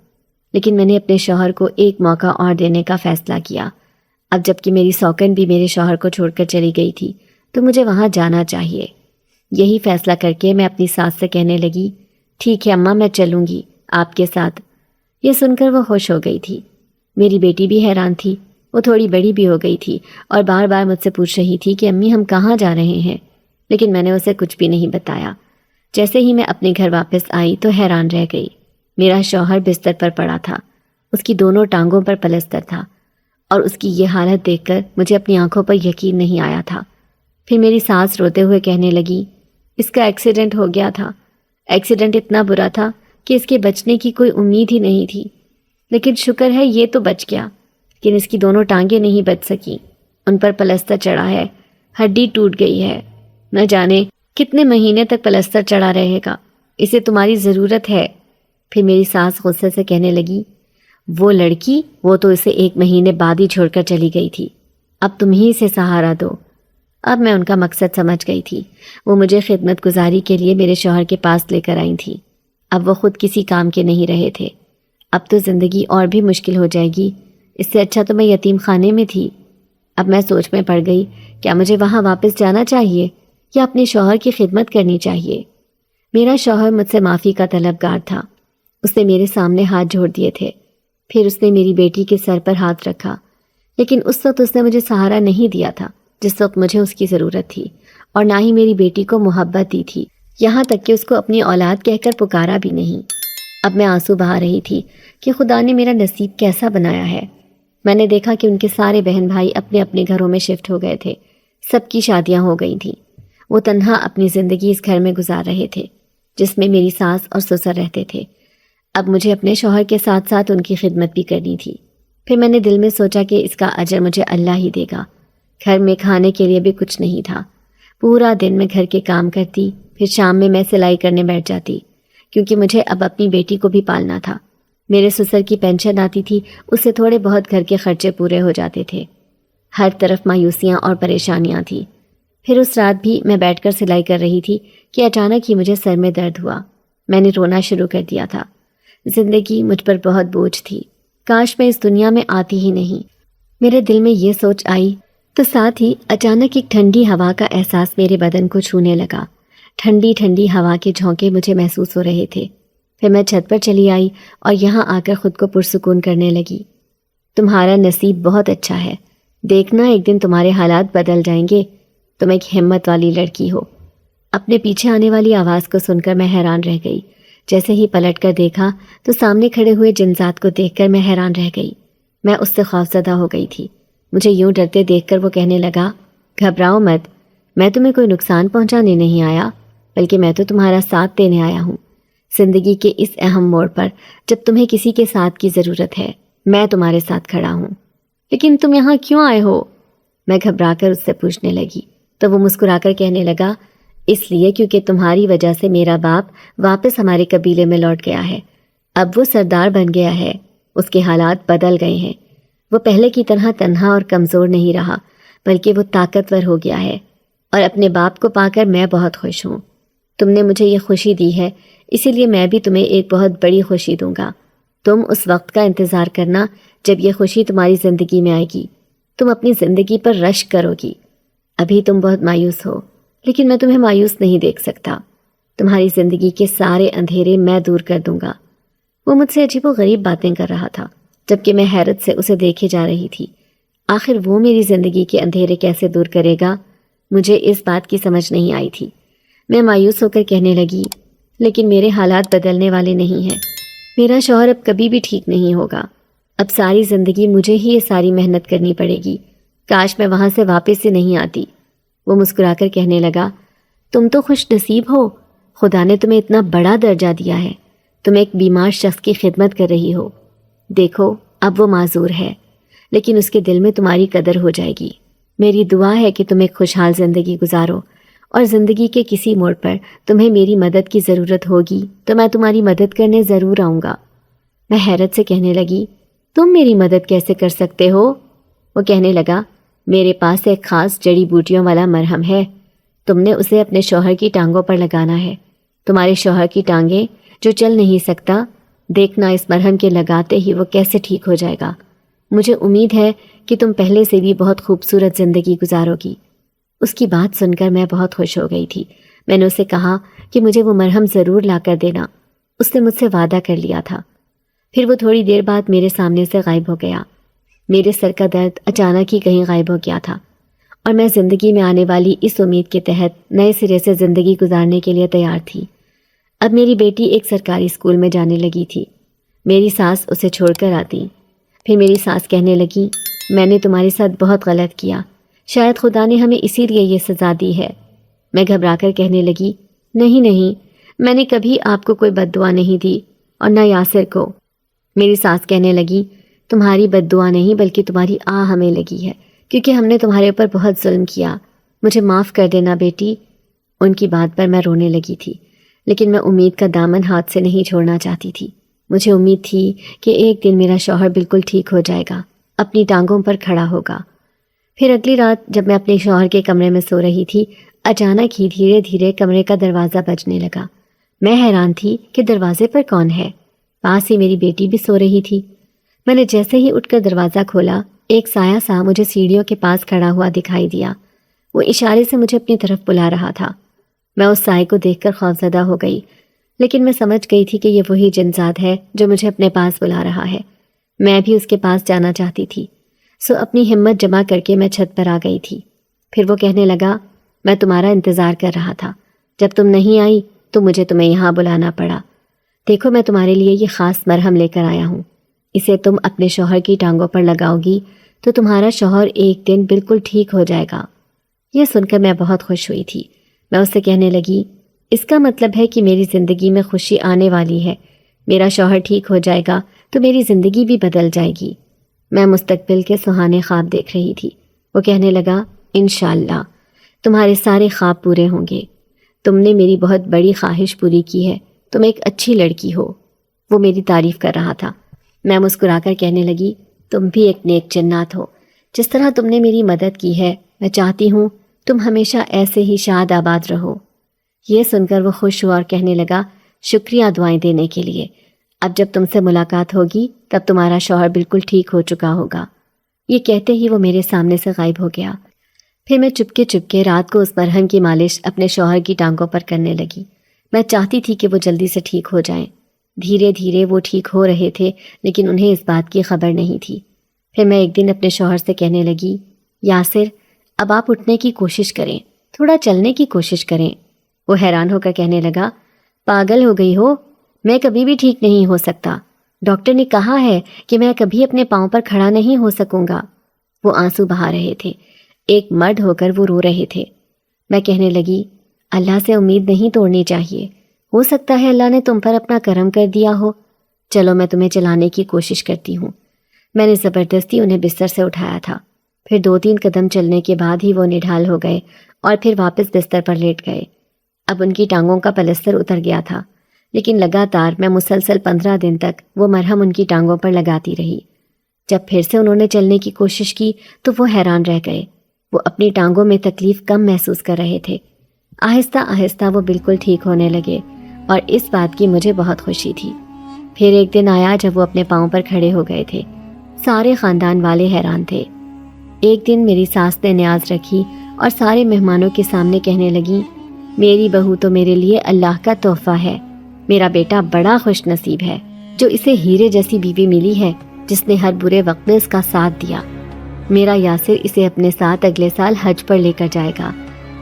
لیکن میں نے اپنے شوہر کو ایک موقع اور دینے کا فیصلہ کیا۔ اب جب کہ میری سوکن بھی میرے شوہر کو چھوڑ کر چلی گئی تھی تو مجھے وہاں جانا چاہیے۔ یہی فیصلہ کر کے میں اپنی ساس سے کہنے لگی، ٹھیک ہے اماں، میں چلوں گی آپ کے ساتھ۔ یہ سن کر وہ خوش ہو گئی تھی۔ میری بیٹی بھی حیران تھی، وہ تھوڑی بڑی بھی ہو گئی تھی اور بار بار مجھ سے پوچھ رہی تھی کہ امی ہم کہاں جا رہے ہیں، لیکن میں نے اسے کچھ بھی نہیں بتایا۔ جیسے ہی میں اپنے گھر واپس آئی تو حیران رہ گئی۔ میرا شوہر بستر پر پڑا تھا، اس کی دونوں ٹانگوں پر پلستر تھا، اور اس کی یہ حالت دیکھ کر مجھے اپنی آنکھوں پر یقین نہیں آیا تھا۔ پھر میری ساس روتے ہوئے کہنے لگی، اس کا ایکسیڈنٹ ہو گیا تھا، ایکسیڈنٹ اتنا برا تھا کہ اس کے بچنے کی کوئی امید ہی نہیں تھی، لیکن شکر ہے یہ تو بچ گیا، لیکن اس کی دونوں ٹانگیں نہیں بچ سکیں، ان پر پلستر چڑھا ہے، ہڈی ٹوٹ گئی ہے، نہ جانے کتنے مہینے تک پلستر چڑھا رہے گا، اسے تمہاری ضرورت ہے۔ پھر میری ساس غصے سے کہنے لگی، وہ لڑکی، وہ تو اسے 1 مہینے بعد ہی چھوڑ کر چلی گئی تھی، اب تم ہی اسے سہارا دو۔ اب میں ان کا مقصد سمجھ گئی تھی، وہ مجھے خدمت گزاری کے لیے میرے شوہر کے پاس لے کر آئی تھی۔ اب وہ خود کسی کام کے نہیں رہے تھے، اب تو زندگی اور بھی مشکل ہو جائے گی، اس سے اچھا تو میں یتیم خانے میں تھی۔ اب میں سوچ میں پڑ گئی، کیا مجھے وہاں واپس جانا چاہیے یا اپنے شوہر کی خدمت کرنی چاہیے؟ میرا شوہر مجھ سے معافی کا طلبگار تھا، اس نے میرے سامنے ہاتھ جوڑ دیے تھے، پھر اس نے میری بیٹی کے سر پر ہاتھ رکھا، لیکن اس وقت اس نے مجھے سہارا نہیں دیا تھا جس وقت مجھے اس کی ضرورت تھی، اور نہ ہی میری بیٹی کو محبت دی تھی، یہاں تک کہ اس کو اپنی اولاد کہہ کر پکارا بھی نہیں۔ اب میں آنسو بہا رہی تھی کہ خدا نے میرا نصیب کیسا بنایا ہے۔ میں نے دیکھا کہ ان کے سارے بہن بھائی اپنے اپنے گھروں میں شفٹ ہو گئے تھے، سب کی شادیاں ہو گئی تھیں، وہ تنہا اپنی زندگی اس گھر میں گزار رہے تھے جس میں میری ساس اور سسر رہتے تھے۔ اب مجھے اپنے شوہر کے ساتھ ساتھ ان کی خدمت بھی کرنی تھی۔ پھر میں نے دل میں سوچا کہ اس کا اجر مجھے اللہ ہی دے گا، گھر میں کھانے کے لیے بھی کچھ نہیں تھا۔ پورا دن میں گھر کے کام کرتی، پھر شام میں سلائی کرنے بیٹھ جاتی، کیونکہ مجھے اب اپنی بیٹی کو بھی پالنا تھا۔ میرے سسر کی پینشن آتی تھی، اس سے تھوڑے بہت گھر کے خرچے پورے ہو جاتے تھے۔ ہر طرف مایوسیاں اور پریشانیاں تھیں۔ پھر اس رات بھی میں بیٹھ کر سلائی کر رہی تھی کہ اچانک ہی مجھے سر میں درد ہوا۔ میں نے رونا شروع کر دیا تھا۔ زندگی مجھ پر بہت بوجھ تھی، کاش میں اس دنیا میں آتی ہی نہیں۔ میرے دل میں یہ سوچ آئی تو ساتھ ہی اچانک ایک ٹھنڈی ہوا کا احساس میرے بدن کو چھونے لگا۔ ٹھنڈی ٹھنڈی ہوا کے جھونکے مجھے محسوس ہو رہے تھے۔ پھر میں چھت پر چلی آئی اور یہاں آ کر خود کو پرسکون کرنے لگی۔ تمہارا نصیب بہت اچھا ہے، دیکھنا ایک دن تمہارے حالات بدل جائیں گے۔ تم ایک ہمت والی لڑکی ہو۔ اپنے پیچھے آنے والی آواز کو سن کر میں حیران رہ گئی۔ جیسے ہی پلٹ کر دیکھا تو سامنے کھڑے ہوئے جنزاد کو دیکھ کر میں حیران رہ گئی۔ میں اس سے خوفزدہ ہو گئی تھی۔ مجھے یوں ڈرتے دیکھ کر وہ کہنے لگا، گھبراؤ مت، میں تمہیں کوئی نقصان پہنچانے نہیں آیا، بلکہ میں تو تمہارا ساتھ دینے آیا ہوں۔ زندگی کے اس اہم موڑ پر جب تمہیں کسی کے ساتھ کی ضرورت ہے، میں تمہارے ساتھ کھڑا ہوں۔ لیکن تم یہاں کیوں آئے ہو؟ میں گھبرا کر اس سے پوچھنے لگی تو وہ مسکرا کر کہنے لگا، اس لیے کیونکہ تمہاری وجہ سے میرا باپ واپس ہمارے قبیلے میں لوٹ گیا ہے۔ اب وہ سردار بن گیا ہے، اس کے حالات بدل گئے ہیں۔ وہ پہلے کی طرح تنہا اور کمزور نہیں رہا، بلکہ وہ طاقتور ہو گیا ہے، اور اپنے باپ کو پا کر میں بہت خوش ہوں۔ تم نے مجھے یہ خوشی دی ہے، اسی لیے میں بھی تمہیں ایک بہت بڑی خوشی دوں گا۔ تم اس وقت کا انتظار کرنا جب یہ خوشی تمہاری زندگی میں آئے گی۔ تم اپنی زندگی پر رشک کرو گی۔ ابھی تم بہت مایوس ہو، لیکن میں تمہیں مایوس نہیں دیکھ سکتا۔ تمہاری زندگی کے سارے اندھیرے میں دور کر دوں گا۔ وہ مجھ سے عجیب و غریب باتیں کر رہا تھا، جبکہ میں حیرت سے اسے دیکھے جا رہی تھی۔ آخر وہ میری زندگی کے اندھیرے کیسے دور کرے گا؟ مجھے اس بات کی سمجھ نہیں آئی تھی۔ میں مایوس ہو کر کہنے لگی، لیکن میرے حالات بدلنے والے نہیں ہیں۔ میرا شوہر اب کبھی بھی ٹھیک نہیں ہوگا۔ اب ساری زندگی مجھے ہی یہ ساری محنت کرنی پڑے گی۔ کاش میں وہاں سے واپس سے نہیں آتی۔ وہ مسکرا کر کہنے لگا، تم تو خوش نصیب ہو، خدا نے تمہیں اتنا بڑا درجہ دیا ہے۔ تم ایک بیمار شخص کی خدمت کر رہی ہو۔ دیکھو اب وہ معذور ہے، لیکن اس کے دل میں تمہاری قدر ہو جائے گی۔ میری دعا ہے کہ تم ایک خوشحال زندگی گزارو، اور زندگی کے کسی موڑ پر تمہیں میری مدد کی ضرورت ہوگی تو میں تمہاری مدد کرنے ضرور آؤں گا۔ میں حیرت سے کہنے لگی، تم میری مدد کیسے کر سکتے ہو؟ وہ کہنے لگا، میرے پاس ایک خاص جڑی بوٹیوں والا مرہم ہے، تم نے اسے اپنے شوہر کی ٹانگوں پر لگانا ہے۔ تمہارے شوہر کی ٹانگیں جو چل نہیں سکتا، دیکھنا اس مرہم کے لگاتے ہی وہ کیسے ٹھیک ہو جائے گا۔ مجھے امید ہے کہ تم پہلے سے بھی بہت خوبصورت زندگی گزارو گی۔ اس کی بات سن کر میں بہت خوش ہو گئی تھی۔ میں نے اسے کہا کہ مجھے وہ مرہم ضرور لا کر دینا۔ اس نے مجھ سے وعدہ کر لیا تھا۔ پھر وہ تھوڑی دیر بعد میرے سامنے سے غائب ہو گیا۔ میرے سر کا درد اچانک ہی کہیں غائب ہو گیا تھا، اور میں زندگی میں آنے والی اس امید کے تحت نئے سرے سے زندگی گزارنے کے لیے تیار تھی۔ اب میری بیٹی ایک سرکاری اسکول میں جانے لگی تھی۔ میری ساس اسے چھوڑ کر آتی۔ پھر میری ساس کہنے لگی، میں نے تمہارے ساتھ بہت غلط کیا، شاید خدا نے ہمیں اسی لیے یہ سزا دی ہے۔ میں گھبرا کر کہنے لگی، نہیں، میں نے کبھی آپ کو کوئی بد دعا نہیں دی، اور نہ یاسر کو۔ میری ساس کہنے لگی، تمہاری بد دعا نہیں بلکہ تمہاری ہمیں لگی ہے، کیونکہ ہم نے تمہارے اوپر بہت ظلم کیا۔ مجھے معاف کر دینا بیٹی۔ ان کی بات پر میں رونے لگی تھی، لیکن میں امید کا دامن ہاتھ سے نہیں چھوڑنا چاہتی تھی۔ مجھے امید تھی کہ ایک دن میرا شوہر بالکل ٹھیک ہو جائے گا، اپنی ٹانگوں پر کھڑا ہوگا۔ پھر اگلی رات جب میں اپنے شوہر کے کمرے میں سو رہی تھی، اچانک ہی دھیرے دھیرے کمرے کا دروازہ بجنے لگا۔ میں حیران تھی کہ دروازے پر کون ہے۔ پاس ہی میری بیٹی بھی سو رہی تھی۔ میں نے جیسے ہی اٹھ کر دروازہ کھولا، ایک سایہ سا مجھے سیڑھیوں کے پاس کھڑا ہوا دکھائی دیا۔ وہ اشارے سے مجھے اپنی طرف بلا رہا تھا۔ میں اس سائے کو دیکھ کر خوفزدہ ہو گئی، لیکن میں سمجھ گئی تھی کہ یہ وہی جنزاد ہے جو مجھے اپنے پاس بلا رہا ہے۔ میں بھی اس کے پاس جانا چاہتی تھی، سو اپنی ہمت جمع کر کے میں چھت پر آ گئی تھی۔ پھر وہ کہنے لگا، میں تمہارا انتظار کر رہا تھا، جب تم نہیں آئی تو مجھے تمہیں یہاں بلانا پڑا۔ دیکھو میں تمہارے لیے یہ خاص مرہم لے کر آیا ہوں، اسے تم اپنے شوہر کی ٹانگوں پر لگاؤ گی تو تمہارا شوہر ایک دن بالکل ٹھیک ہو جائے گا۔ یہ سن کر میں بہت خوش ہوئی تھی۔ میں اس سے کہنے لگی، اس کا مطلب ہے کہ میری زندگی میں خوشی آنے والی ہے، میرا شوہر ٹھیک ہو جائے گا تو میری زندگی بھی بدل جائے گی۔ میں مستقبل کے سہانے خواب دیکھ رہی تھی۔ وہ کہنے لگا انشاءاللہ تمہارے سارے خواب پورے ہوں گے، تم نے میری بہت بڑی خواہش پوری کی ہے، تم ایک اچھی لڑکی ہو۔ وہ میری تعریف کر رہا تھا۔ میں مسکرا کر کہنے لگی تم بھی ایک نیک جنات ہو، جس طرح تم نے میری مدد کی ہے میں چاہتی ہوں تم ہمیشہ ایسے ہی شاد آباد رہو۔ یہ سن کر وہ خوش ہوا اور کہنے لگا شکریہ دعائیں دینے کے لیے، اب جب تم سے ملاقات ہوگی تب تمہارا شوہر بالکل ٹھیک ہو چکا ہوگا۔ یہ کہتے ہی وہ میرے سامنے سے غائب ہو گیا۔ پھر میں چپکے رات کو اس مرہم کی مالش اپنے شوہر کی ٹانگوں پر کرنے لگی۔ میں چاہتی تھی کہ وہ جلدی سے ٹھیک ہو جائیں۔ دھیرے دھیرے وہ ٹھیک ہو رہے تھے، لیکن انہیں اس بات کی خبر نہیں تھی۔ پھر میں ایک دن اپنے شوہر سے کہنے لگی یاسر اب آپ اٹھنے کی کوشش کریں، تھوڑا چلنے کی کوشش کریں۔ وہ حیران ہو کر کہنے لگا پاگل ہو گئی ہو، میں کبھی بھی ٹھیک نہیں ہو سکتا، ڈاکٹر نے کہا ہے کہ میں کبھی اپنے پاؤں پر کھڑا نہیں ہو سکوں گا۔ وہ آنسو بہا رہے تھے، ایک مرد ہو کر وہ رو رہے تھے۔ میں کہنے لگی اللہ سے امید نہیں توڑنی چاہیے، ہو سکتا ہے اللہ نے تم پر اپنا کرم کر دیا ہو، چلو میں تمہیں چلانے کی کوشش کرتی ہوں۔ میں نے زبردستی انہیں بستر سے اٹھایا تھا۔ پھر 2-3 قدم چلنے کے بعد ہی وہ نڈھال ہو گئے اور پھر واپس بستر پر لیٹ گئے۔ اب ان کی ٹانگوں کا پلستر اتر گیا تھا، لیکن لگاتار میں مسلسل 15 دن تک وہ مرہم ان کی ٹانگوں پر لگاتی رہی۔ جب پھر سے انہوں نے چلنے کی کوشش کی تو وہ حیران رہ گئے۔ وہ اپنی ٹانگوں میں تکلیف کم محسوس کر رہے تھے۔ آہستہ آہستہ وہ بالکل ٹھیک ہونے لگے اور اس بات کی مجھے بہت خوشی تھی۔ پھر ایک دن آیا جب وہ اپنے پاؤں پر کھڑے ہو گئے تھے۔ سارے خاندان والے حیران تھے۔ ایک دن میری ساس نے نیاز رکھی اور سارے مہمانوں کے سامنے کہنے لگی میری بہو تو میرے لیے اللہ کا تحفہ ہے، میرا بیٹا بڑا خوش نصیب ہے جو اسے ہیرے جیسی بیوی ملی ہے جس نے ہر برے وقت میں اس کا ساتھ دیا۔ میرا یاسر اسے اپنے ساتھ اگلے سال حج پر لے کر جائے گا،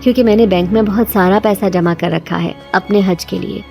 کیونکہ میں نے بینک میں بہت سارا پیسہ جمع کر رکھا ہے اپنے حج کے لیے۔